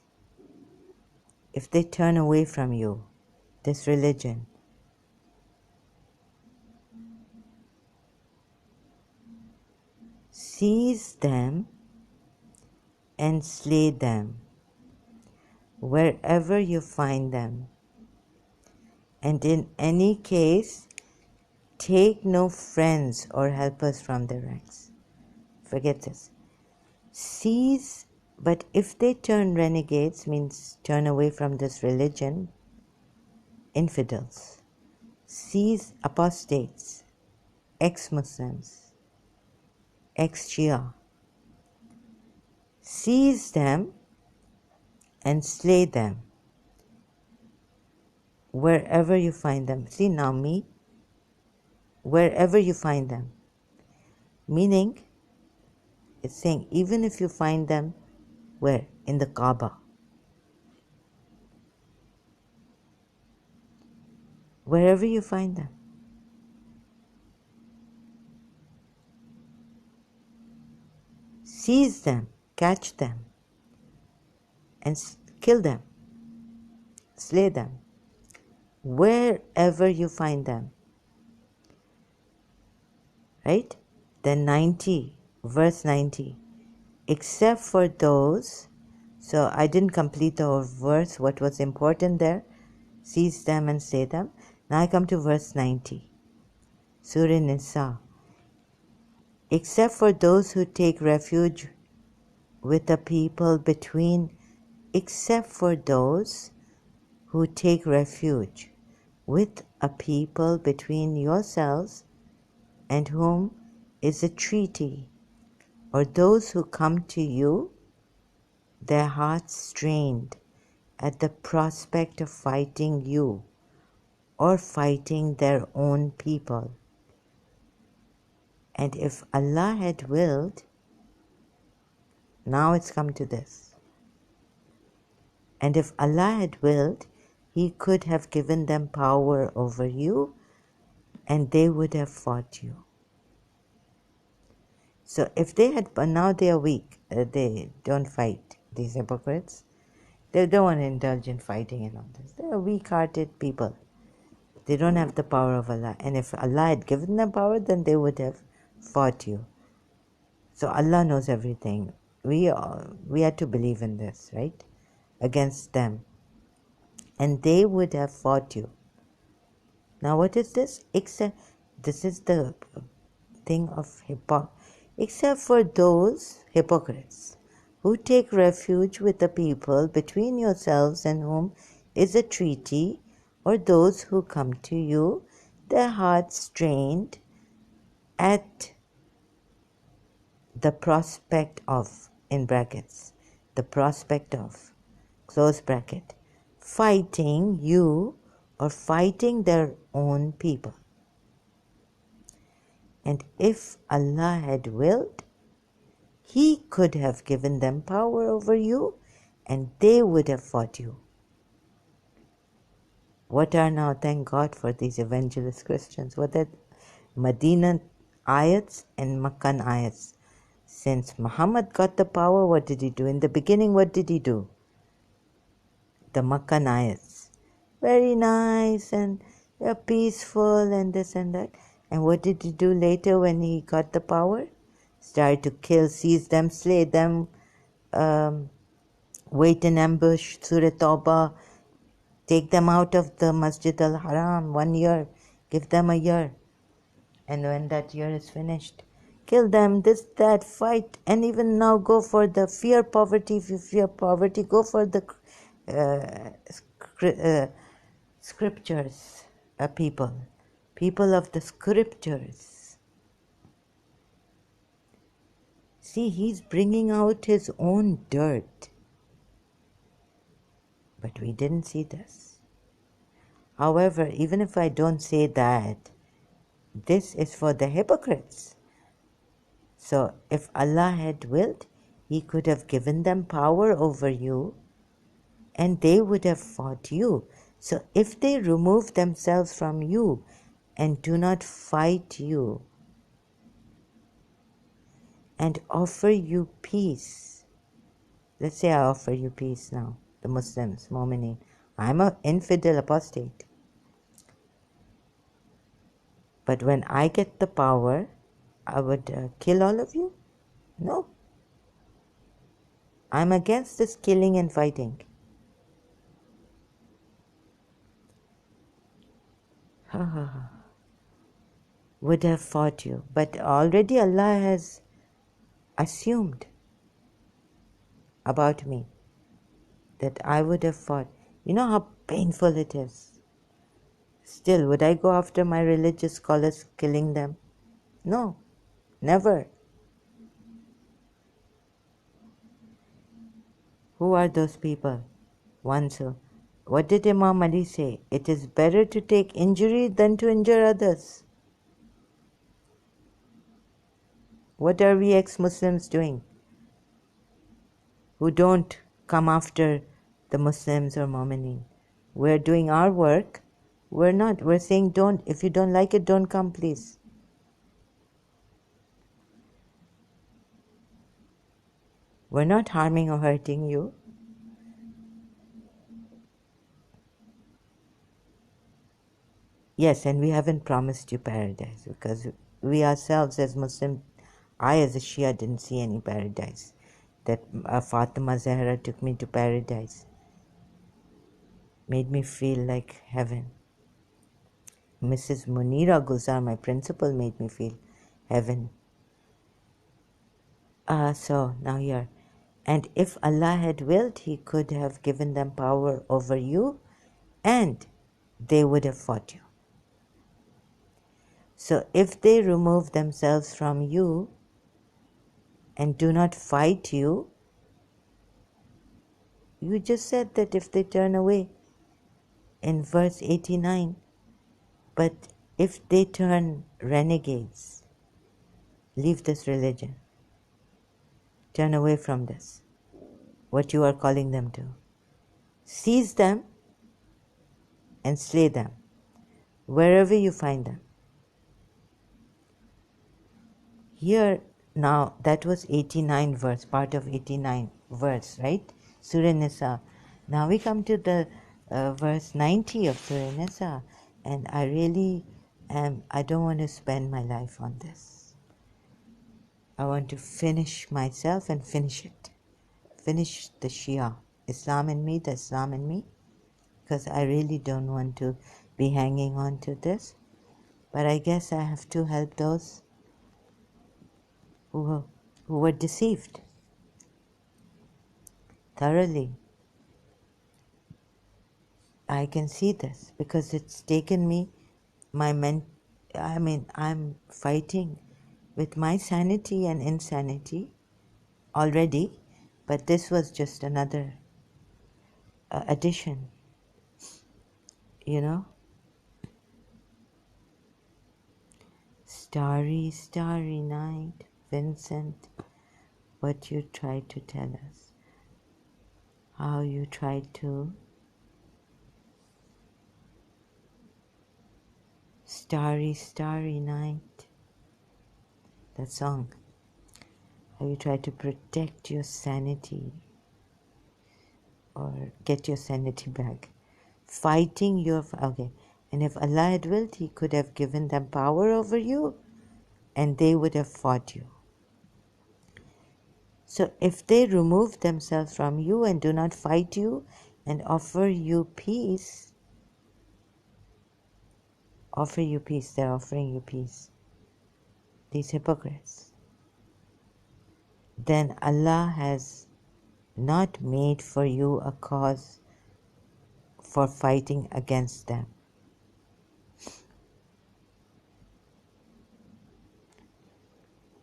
if they turn away from you, this religion, seize them and slay them wherever you find them. And in any case, take no friends or helpers from their ranks. Forget this. Seize, but if they turn renegades, means turn away from this religion, infidels, seize apostates, ex-Muslims, ex-Shia, seize them and slay them wherever you find them. See now me, wherever you find them. Meaning, it's saying even if you find them, where? In the Kaaba. Wherever you find them. Seize them, catch them, and kill them, slay them, wherever you find them. Right? Then 90, verse 90. Except for those, so I didn't complete the whole verse, what was important there, seize them and slay them. Now I come to verse 90, Surah Nisa. Except for those who take refuge with the people except for those who take refuge with a people between yourselves and whom is a treaty, or those who come to you, their hearts strained at the prospect of fighting you or fighting their own people. And if Allah had willed, now it's come to this. And if Allah had willed, He could have given them power over you and they would have fought you. So if they had, but now they are weak, they don't fight, these hypocrites. They don't want to indulge in fighting and all this. They are weak-hearted people. They don't have the power of Allah. And if Allah had given them power, then they would have fought you. So Allah knows everything. We had to believe in this, right? Against them. And they would have fought you. Now what is this? Except this is the thing of except for those hypocrites who take refuge with the people between yourselves and whom is a treaty, or those who come to you, their hearts strained at the prospect of, in brackets, the prospect of, close bracket, fighting you or fighting their own people. And if Allah had willed, He could have given them power over you and they would have fought you. What are now, thank God for these evangelist Christians, what are Medina ayats and Makkan ayats. Since Muhammad got the power, what did he do? In the beginning, what did he do? The Makkan ayats. Very nice and peaceful and this and that. And what did he do later when he got the power? Started to kill, seize them, slay them, wait in ambush, Surah Tawbah, take them out of the Masjid al-Haram 1 year, give them a year. And when that year is finished, kill them, this, that, fight, and even now go for the fear poverty. If you fear poverty, go for the scriptures, people of the scriptures. See, he's bringing out his own dirt. But we didn't see this. However, even if I don't say that, this is for the hypocrites. So if Allah had willed, He could have given them power over you and they would have fought you. So if they remove themselves from you and do not fight you and offer you peace, let's say I offer you peace now, the Muslims, Mu'mineen, I'm an infidel apostate. But when I get the power, I would kill all of you? No. I'm against this killing and fighting. Would have fought you. But already Allah has assumed about me that I would have fought. You know how painful it is. Still, would I go after my religious scholars killing them? No, never. Who are those people? Ones who, what did Imam Ali say? It is better to take injury than to injure others. What are we ex-Muslims doing who don't come after the Muslims or Mu'mineen? We're doing our work. We're not. We're saying don't, if you don't like it, don't come, please. We're not harming or hurting you. Yes, and we haven't promised you paradise because we ourselves as Muslim, I as a Shia didn't see any paradise. That Fatima Zahra took me to paradise. Made me feel like heaven. Mrs. Munira Gulzar, my principal, made me feel heaven. So now here. And if Allah had willed, He could have given them power over you and they would have fought you. So if they remove themselves from you and do not fight you, you just said that if they turn away in verse 89, but if they turn renegades, leave this religion, turn away from this, what you are calling them to, seize them and slay them wherever you find them. Here now, that was 89 verse, part of 89 verse, right? Surah Nisa. Now we come to the verse 90 of Surah Nisa, and I don't want to spend my life on this. I want to finish myself and finish it. Finish the Shia. Islam in me, the Islam in me. Because I really don't want to be hanging on to this. But I guess I have to help those who were deceived thoroughly. I can see this because it's taken me I'm fighting with my sanity and insanity already, but this was just another addition, you know. Starry, starry night, Vincent, what you tried to tell us, how you tried to. Starry, starry night, that song, how you tried to protect your sanity or get your sanity back. Fighting your, okay, and if Allah had willed, He could have given them power over you and they would have fought you. So if they remove themselves from you and do not fight you and offer you peace, they're offering you peace, these hypocrites, then Allah has not made for you a cause for fighting against them.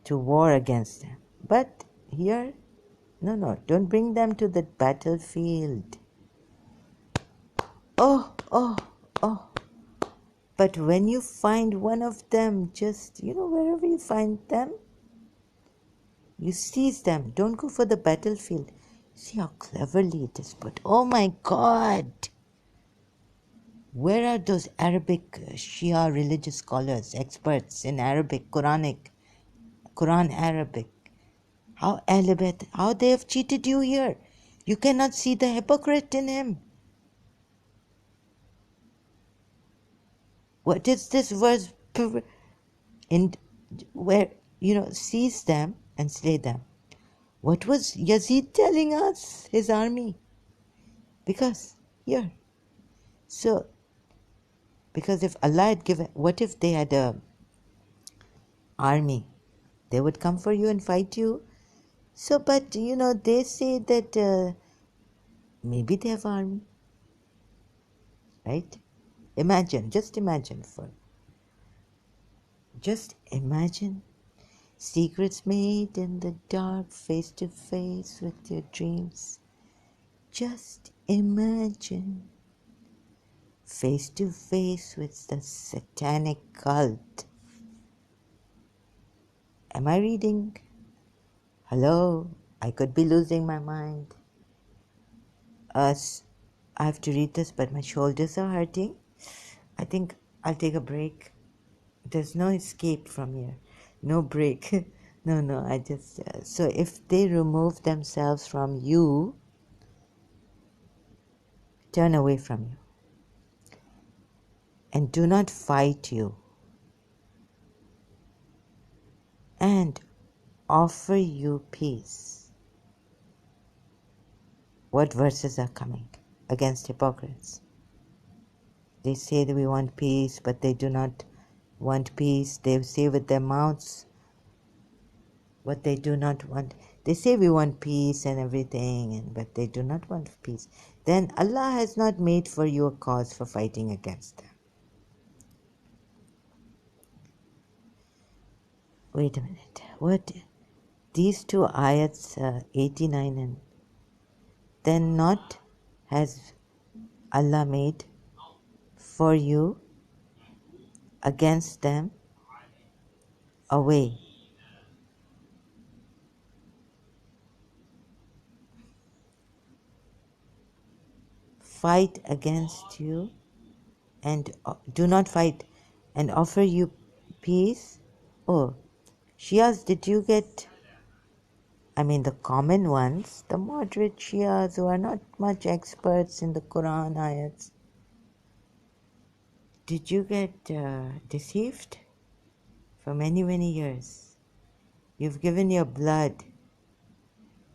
To war against them. But here, no, don't bring them to the battlefield. Oh. But when you find one of them, just, wherever you find them, you seize them. Don't go for the battlefield. See how cleverly it is put. Oh my God! Where are those Arabic Shia religious scholars, experts in Arabic, Quran Arabic? How they have cheated you here. You cannot see the hypocrite in him. What is this verse? In where, seize them and slay them. What was Yazid telling us, his army? Because here. So, because if Allah had given, what if they had a army? They would come for you and fight you. So, but they say that maybe they have army, right? Just imagine secrets made in the dark, face to face with your dreams. Just imagine face to face with the satanic cult. Am I reading? Hello? I could be losing my mind. I have to read this, but my shoulders are hurting. I think I'll take a break. There's no escape from here. No break. No, I just... so if they remove themselves from you, turn away from you, and do not fight you, and offer you peace. What verses are coming against hypocrites? They say that we want peace, but they do not want peace. They say with their mouths what they do not want. They say we want peace and everything, but they do not want peace. Then Allah has not made for you a cause for fighting against them. Wait a minute. What? These two ayats, 89 and then not has Allah made for you against them a way. Fight against you and do not fight and offer you peace. Oh, Shias, did you get, the common ones, the moderate Shias who are not much experts in the Quran ayats, did you get deceived for many, many years? You've given your blood,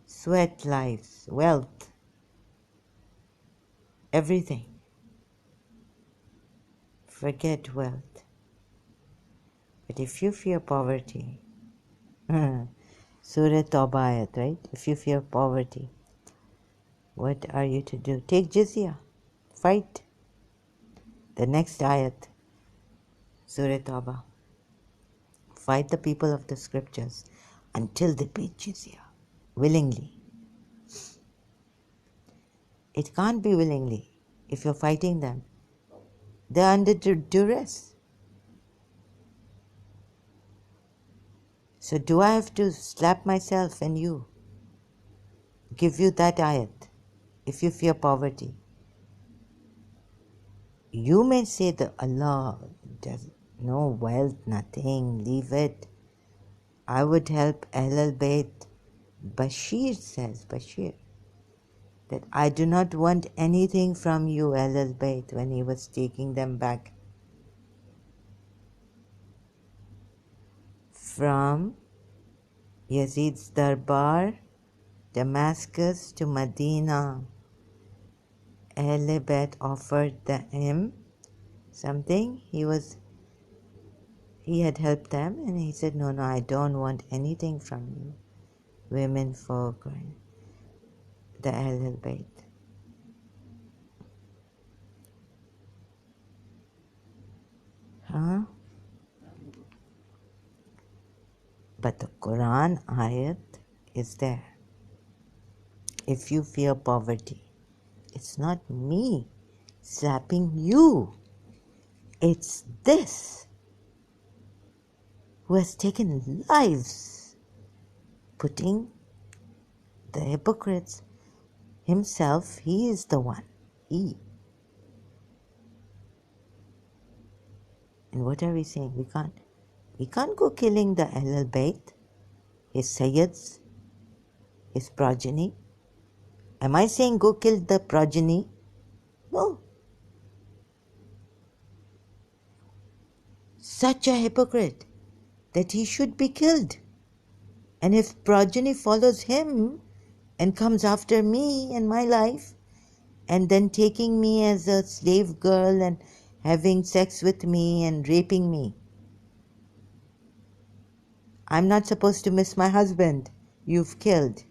sweat, lives, wealth, everything. Forget wealth. But if you fear poverty, Surah Tawbah ayat, right? If you fear poverty, what are you to do? Take jizya. Fight. The next ayat, Surah Tawbah. Fight the people of the scriptures until they pay jizya. Willingly. It can't be willingly if you're fighting them. They're under duress. So do I have to slap myself and you? Give you that ayat if you fear poverty. You may say that Allah does no wealth, nothing, leave it. I would help Ahl Bayt. Bashir says, that I do not want anything from you, Ahl Bayt, when he was taking them back from Yazid's Darbar, Damascus to Medina. Ahl Bayt offered him something. He had helped them, and he said, no, I don't want anything from you. Women, folk, the Ahl Bayt. Huh? But the Quran ayat is there. If you fear poverty, it's not me slapping you. It's this who has taken lives, putting the hypocrites himself, he is the one. He. And what are we saying? We can't go killing the Ahl Bayt, his Sayyids, his progeny. Am I saying go kill the progeny? No. Such a hypocrite that he should be killed. And if progeny follows him and comes after me and my life, and then taking me as a slave girl and having sex with me and raping me, I'm not supposed to miss my husband. You've killed.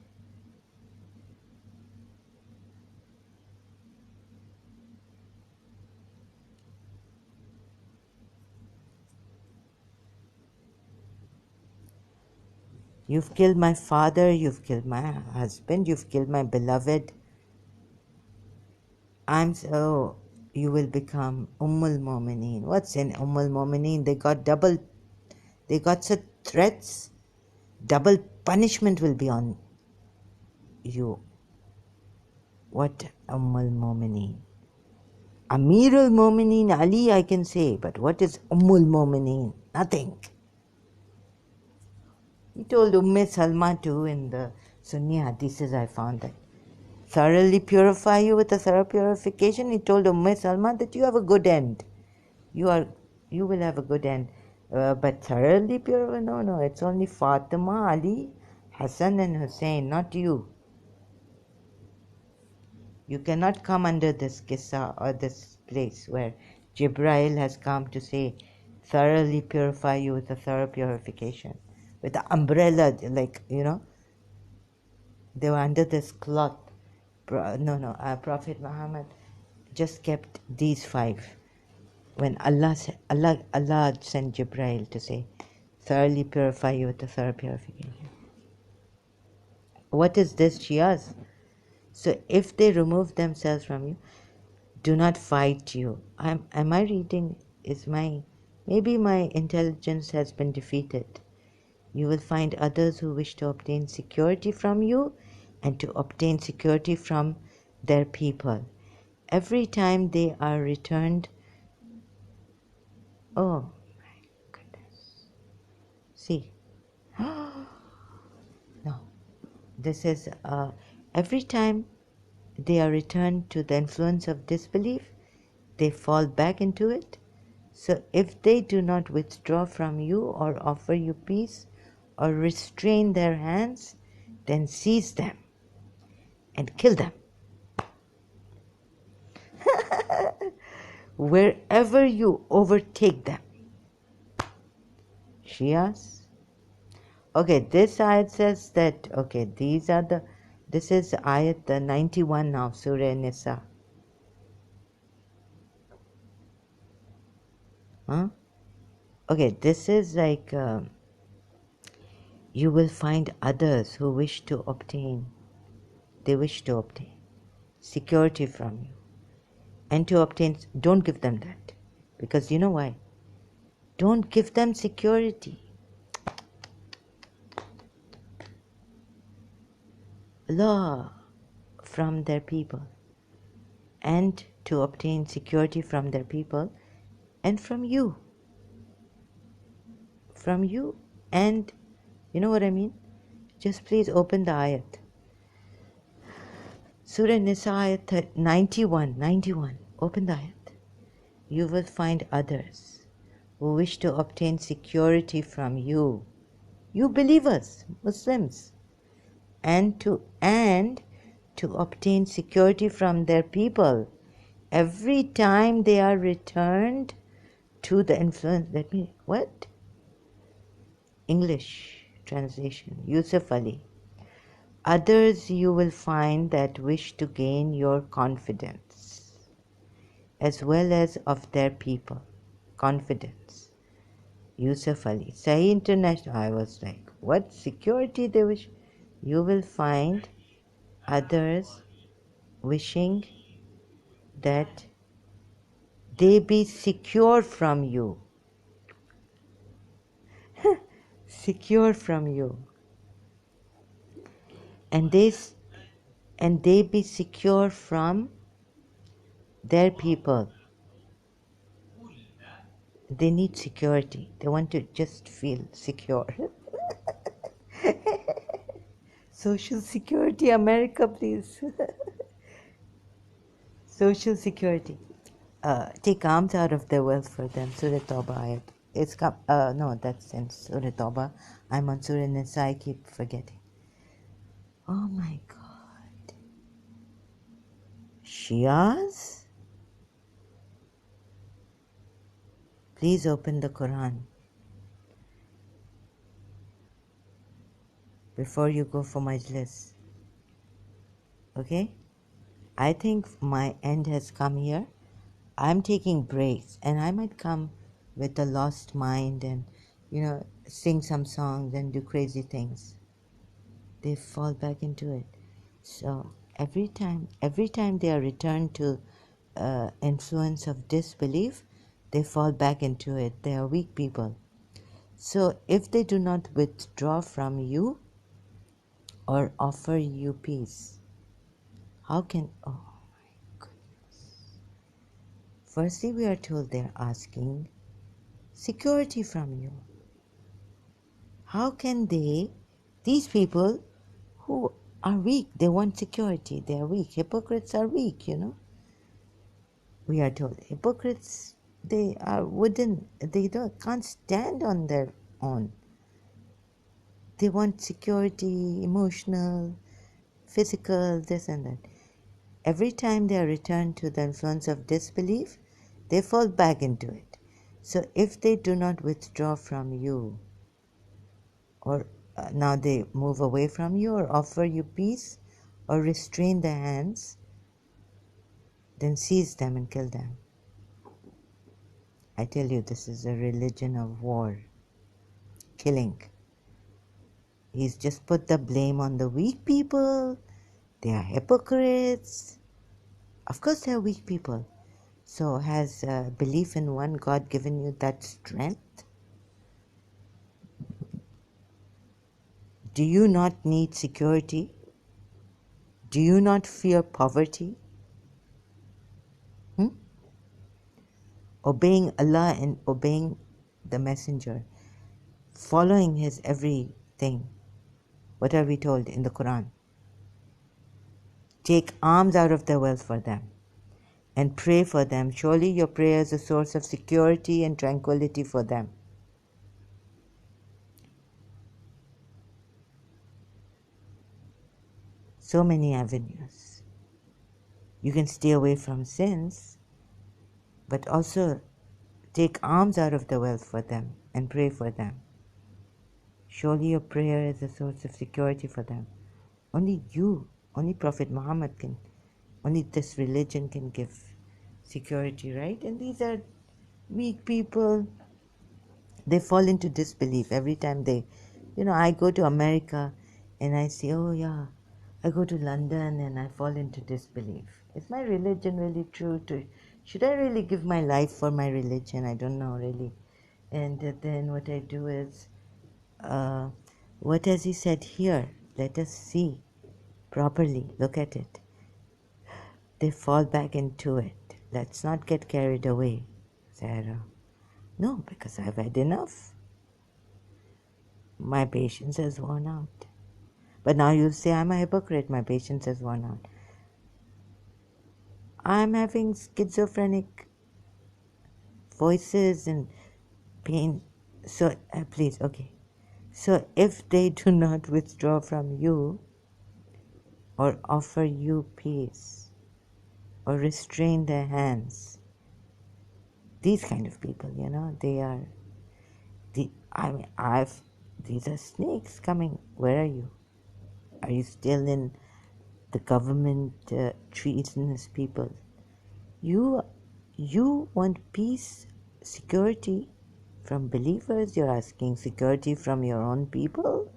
You've killed my father, you've killed my husband, you've killed my beloved. You will become Ummul Mumineen. What's in Ummul Mumineen? They got such threats. Double punishment will be on you. What Ummul Mumineen? Amirul Mumineen Ali I can say, but what is Ummul Mumineen? Nothing. He told Salma too in the Sunni hadiths. I found that thoroughly purify you with a thorough purification. He told Salma that you have a good end. You will have a good end. But thoroughly pure, no, it's only Fatima, Ali, Hassan and Hussein, not you. You cannot come under this qissa or this place where Jibrail has come to say, thoroughly purify you with a thorough purification. With the umbrella, they were under this cloth. Prophet Muhammad just kept these five. When Allah sent Jibrail to say, thoroughly purify you with a thorough purification. What is this, Shias? So if they remove themselves from you, do not fight you. Am I reading? Maybe my intelligence has been defeated. You will find others who wish to obtain security from you and to obtain security from their people. Every time they are returned, oh my goodness. See, no, this is every time they are returned to the influence of disbelief, they fall back into it. So if they do not withdraw from you or offer you peace or restrain their hands, then seize them and kill them. Wherever you overtake them. Shias. Okay, this ayat says that, okay, this is ayat 91 now, Surah Nisa. Huh? Okay, this is like, you will find others who they wish to obtain security from you. And to obtain, don't give them that. Because you know why? Don't give them security. Law from their people. And to obtain security from their people and from you. From you. And you know what I mean? Just please open the ayat. Surah Nisa ayat 91. Open the ayat. You will find others who wish to obtain security from you. You believers, Muslims. And to obtain security from their people. Every time they are returned to the influence. What? English translation. Yusuf Ali. Others you will find that wish to gain your confidence, as well as of their people. Confidence. Yusuf Ali. Sahih International. I was like, what security they wish? You will find others wishing that they be secure from you. Secure from you. And they be secure from their people. They need security. They want to just feel secure. Social security, America, please. Social security. Take arms out of their wealth for them. Surah Tawbah ayat. No, that's in Surah Tawbah. I'm on Surah Nisa. I keep forgetting. Oh my God. Shias? Please open the Quran before you go for majlis. Okay? I think my end has come here. I'm taking breaks and I might come with a lost mind and, sing some songs and do crazy things. They fall back into it. So every time they are returned to influence of disbelief, they fall back into it. They are weak people. So if they do not withdraw from you or offer you peace, how can... Oh my goodness. Firstly, we are told they are asking security from you. How can these people who are weak, they want security, they are weak. Hypocrites are weak, We are told hypocrites, they can't stand on their own. They want security, emotional, physical, this and that. Every time they are returned to the influence of disbelief, they fall back into it. So if they do not withdraw from you, or now they move away from you, or offer you peace, or restrain their hands, then seize them and kill them. I tell you, this is a religion of war, killing. He's just put the blame on the weak people. They are hypocrites. Of course they are weak people. So has belief in one God given you that strength? Do you not need security? Do you not fear poverty? Obeying Allah and obeying the Messenger, following his everything. What are we told in the Quran? Take alms out of their wealth for them and pray for them. Surely your prayer is a source of security and tranquility for them. So many avenues. You can stay away from sins, but also take alms out of the wealth for them and pray for them. Surely your prayer is a source of security for them. Only Prophet Muhammad can, only this religion can give security, right? And these are weak people. They fall into disbelief every time they, I go to America and I say, oh yeah, I go to London and I fall into disbelief. Is my religion really true? Should I really give my life for my religion? I don't know really. And then what I do is, what has he said here? Let us see properly. Look at it. They fall back into it. Let's not get carried away, Sarah. No, because I've had enough. My patience has worn out. But now you'll say I'm a hypocrite. My patience has worn out. I'm having schizophrenic voices and pain. So, please, okay. So, if they do not withdraw from you or offer you peace or restrain their hands, these kind of people, they are. These are snakes coming. Where are you? Are you still in the government treasonous people? You want peace, security from believers. You're asking security from your own people,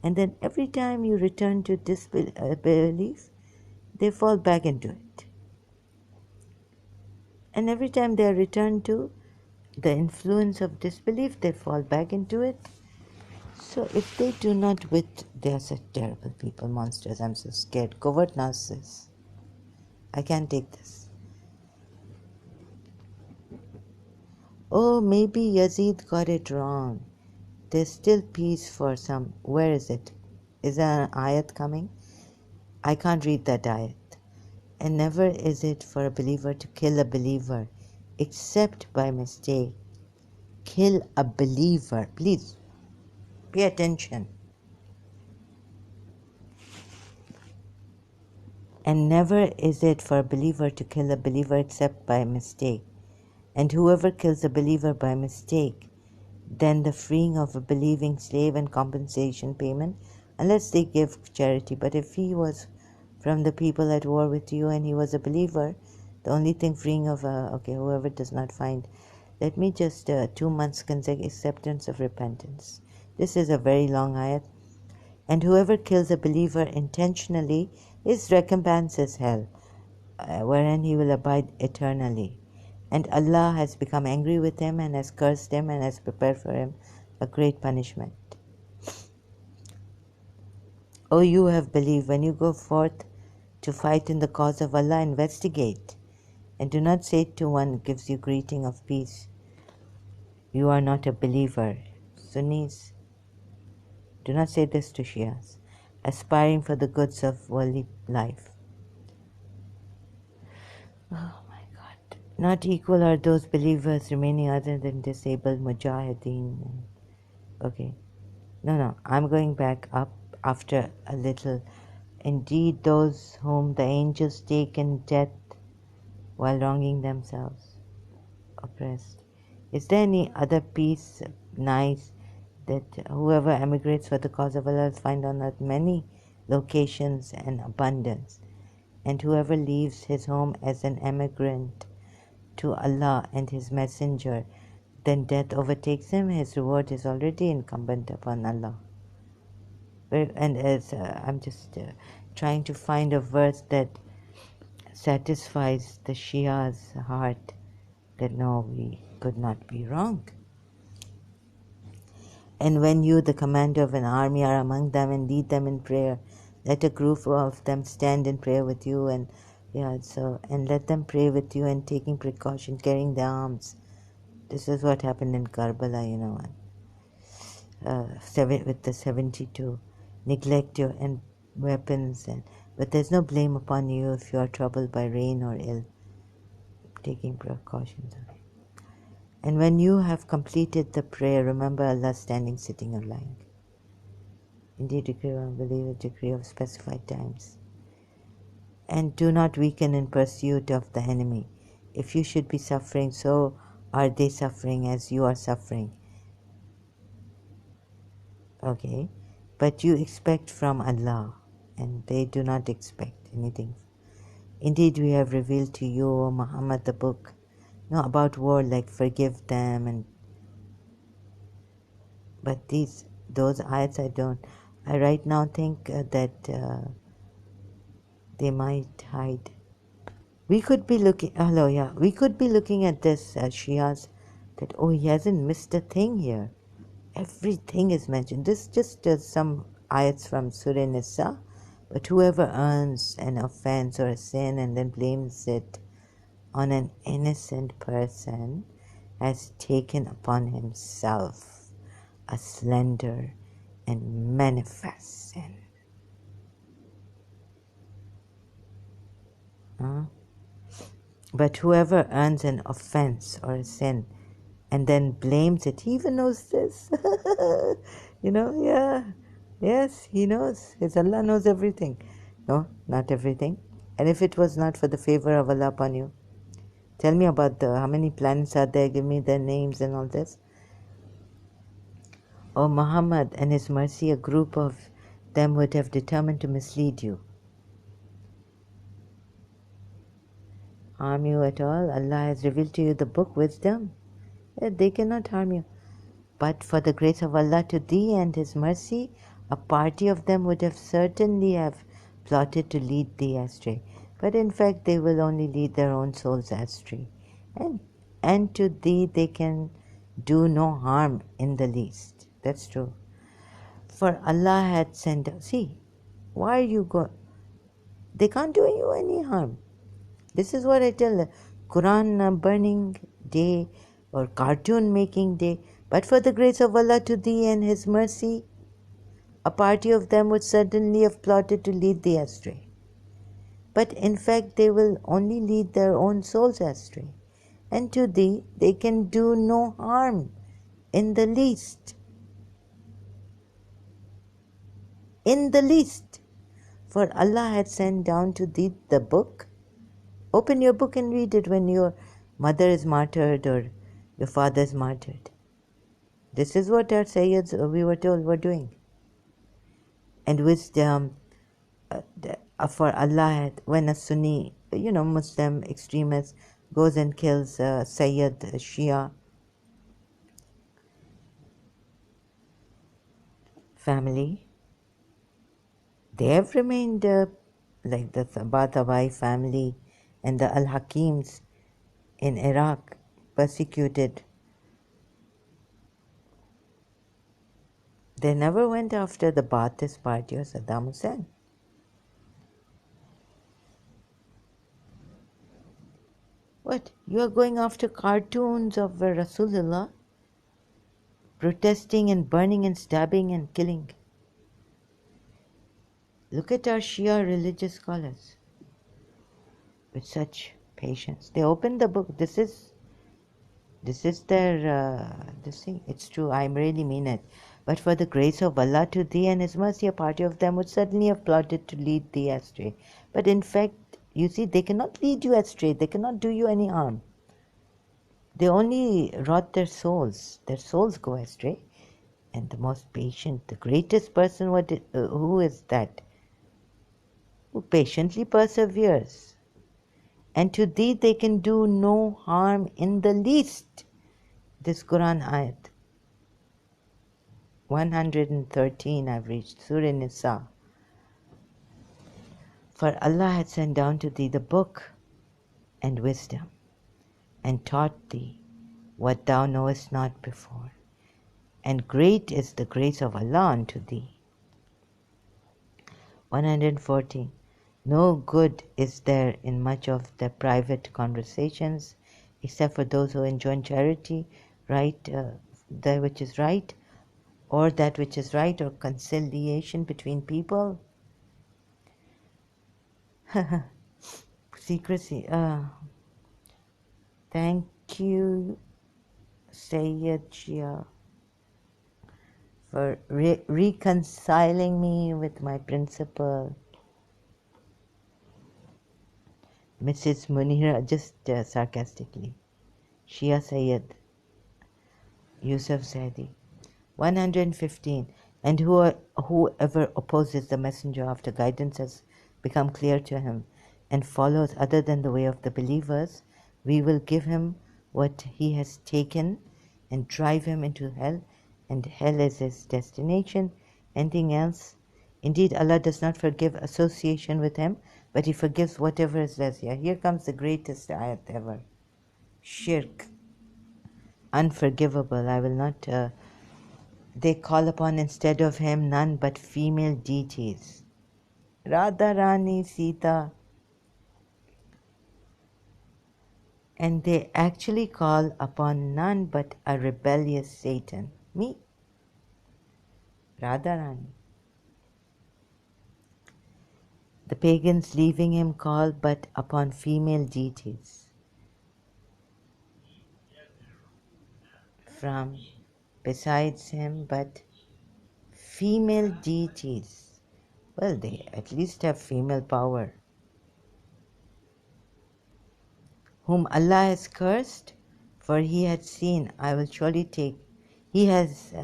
and then every time you return to disbelief, they fall back into it. And every time they are returned to the influence of disbelief, they fall back into it. So if they do not they are such terrible people, monsters. I'm so scared. Covert narcissists. I can't take this. Oh, maybe Yazid got it wrong. There's still peace for some. Where is it? Is there an ayat coming? I can't read that ayat. And never is it for a believer to kill a believer, except by mistake. Kill a believer. Please, pay attention. And never is it for a believer to kill a believer except by mistake. And whoever kills a believer by mistake, then the freeing of a believing slave and compensation payment, unless they give charity. But if he was from the people at war with you and he was a believer, the only thing freeing of whoever does not find. Let me just 2 months consecutive acceptance of repentance. This is a very long ayat. And whoever kills a believer intentionally, his recompense is hell, wherein he will abide eternally. And Allah has become angry with him and has cursed him and has prepared for him a great punishment. O you who have believed, when you go forth to fight in the cause of Allah, investigate, and do not say to one who gives you greeting of peace, you are not a believer. Sunnis, do not say this to Shias, aspiring for the goods of worldly life. Oh my God. Not equal are those believers remaining other than disabled mujahideen. Okay. No, I'm going back up after a little. Indeed, those whom the angels take in death while wronging themselves, oppressed. Is there any other peace nice that whoever emigrates for the cause of Allah will find on earth many locations and abundance, and whoever leaves his home as an emigrant to Allah and His Messenger, then death overtakes him, his reward is already incumbent upon Allah. And as I'm just trying to find a verse that satisfies the Shia's heart that no, we could not be wrong. And when you, the commander of an army, are among them and lead them in prayer, let a group of them stand in prayer with you, and let them pray with you and taking precaution, carrying their arms. This is what happened in Karbala, with the 72. Neglect your weapons, but there's no blame upon you if you are troubled by rain or ill, taking precautions. And when you have completed the prayer, remember Allah standing, sitting, or lying. Indeed, decree of unbelievers, decree of specified times. And do not weaken in pursuit of the enemy. If you should be suffering, so are they suffering as you are suffering. Okay? But you expect from Allah, and they do not expect anything. Indeed, we have revealed to you, O Muhammad, the book, about war, like forgive them, and but those ayats I right now think that they might hide. We could be looking, hello, yeah, we could be looking at this Shias, that, oh, he hasn't missed a thing here. Everything is mentioned. This just some ayats from Surah Nisa, but whoever earns an offense or a sin and then blames it on an innocent person has taken upon himself a slender and manifest sin. But whoever earns an offense or a sin and then blames it, he even knows this. Yeah. Yes, he knows. His Allah knows everything. No, not everything. And if it was not for the favor of Allah upon you, tell me about how many planets are there, give me their names and all this. O Muhammad and His mercy, a group of them would have determined to mislead you, harm you at all. Allah has revealed to you the book, wisdom. They cannot harm you. But for the grace of Allah to thee and His mercy, a party of them would have certainly have plotted to lead thee astray. But in fact, they will only lead their own souls astray. And to thee they can do no harm in the least. That's true. For Allah had sent, see, why are you going? They can't do you any harm. This is what I tell the Quran burning day or cartoon making day. But for the grace of Allah to thee and His mercy, a party of them would certainly have plotted to lead thee astray. But in fact, they will only lead their own souls astray. And to thee, they can do no harm in the least. In the least. For Allah had sent down to thee the book. Open your book and read it when your mother is martyred or your father is martyred. This is what our Sayyids, we were told, were doing. And wisdom for Allah, when a Sunni, Muslim extremist goes and kills Sayyid Shia family, they have remained like the Tabatabai family and the Al-Hakims in Iraq, persecuted. They never went after the Ba'athist party or Saddam Hussein. What? You are going after cartoons of Rasulullah, protesting and burning and stabbing and killing. Look at our Shia religious scholars with such patience. They open the book. This is their this thing. It's true. I really mean it. But for the grace of Allah to thee and His mercy, a party of them would certainly have plotted to lead thee astray. But in fact, you see, they cannot lead you astray. They cannot do you any harm. They only rot their souls. Their souls go astray. And the most patient, the greatest person, who is that? Who patiently perseveres. And to thee they can do no harm in the least. This Quran ayat 113 I've reached, Surah Nisa. For Allah had sent down to thee the book and wisdom, and taught thee what thou knowest not before. And great is the grace of Allah unto thee. 114. No good is there in much of the private conversations, except for those who enjoin charity, that which is right, or that which is right, or conciliation between people. Secrecy. Thank you, Sayyid Shia, for reconciling me with my principal, Mrs. Munira, just sarcastically. Shia Sayyid, Yusuf Zaidi. 115. And whoever opposes the messenger after guidance has become clear to him and follows other than the way of the believers, we will give him what he has taken and drive him into hell, and hell is his destination. Anything else? Indeed, Allah does not forgive association with him, but he forgives whatever is less. Here comes the greatest ayat ever. Shirk. Unforgivable. I will not... they call upon instead of him none but female deities. Radharani, Sita. And they actually call upon none but a rebellious Satan. Me. Radharani. The pagans leaving him call but upon female deities. From besides him but female deities. Well, they at least have female power. Whom Allah has cursed, for he had seen, I will surely take. He had said,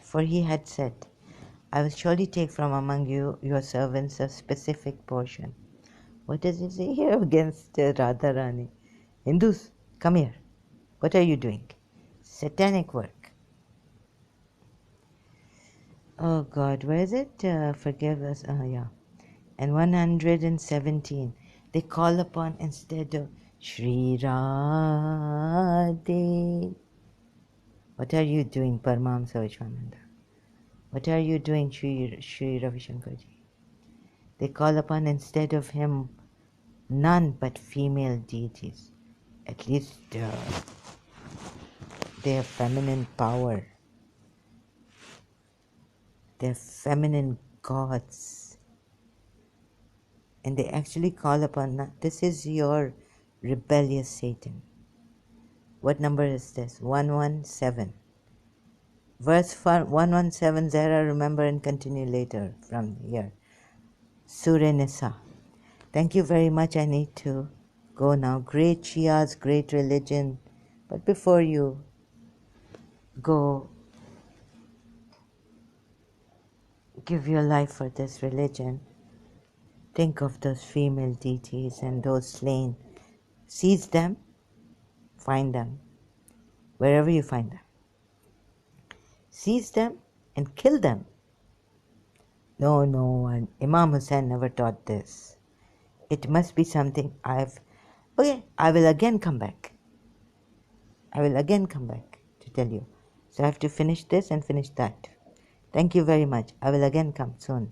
for he had said, I will surely take from among you, your servants, a specific portion. What does he say here against Radharani? Hindus, come here. What are you doing? Satanic work. Oh God, where is it? Forgive us. Yeah. And 117. They call upon instead of Shri Radhe. What are you doing, Paramahamsa Vishwananda? What are you doing, Shri Ravi Shankarji? They call upon instead of him none but female deities. At least they have feminine power. They're feminine gods. And they actually call upon, this is your rebellious Satan. What number is this? 117. Verse 117, Zara, remember and continue later from here. Surah Nisa. Thank you very much. I need to go now. Great Shias, great religion. But before you go give your life for this religion, think of those female deities and those slain. Seize them, find them, wherever you find them. Seize them and kill them. No, and Imam Hussain never taught this. It must be something okay, I will again come back. I will again come back to tell you. So I have to finish this and finish that. Thank you very much. I will again come soon.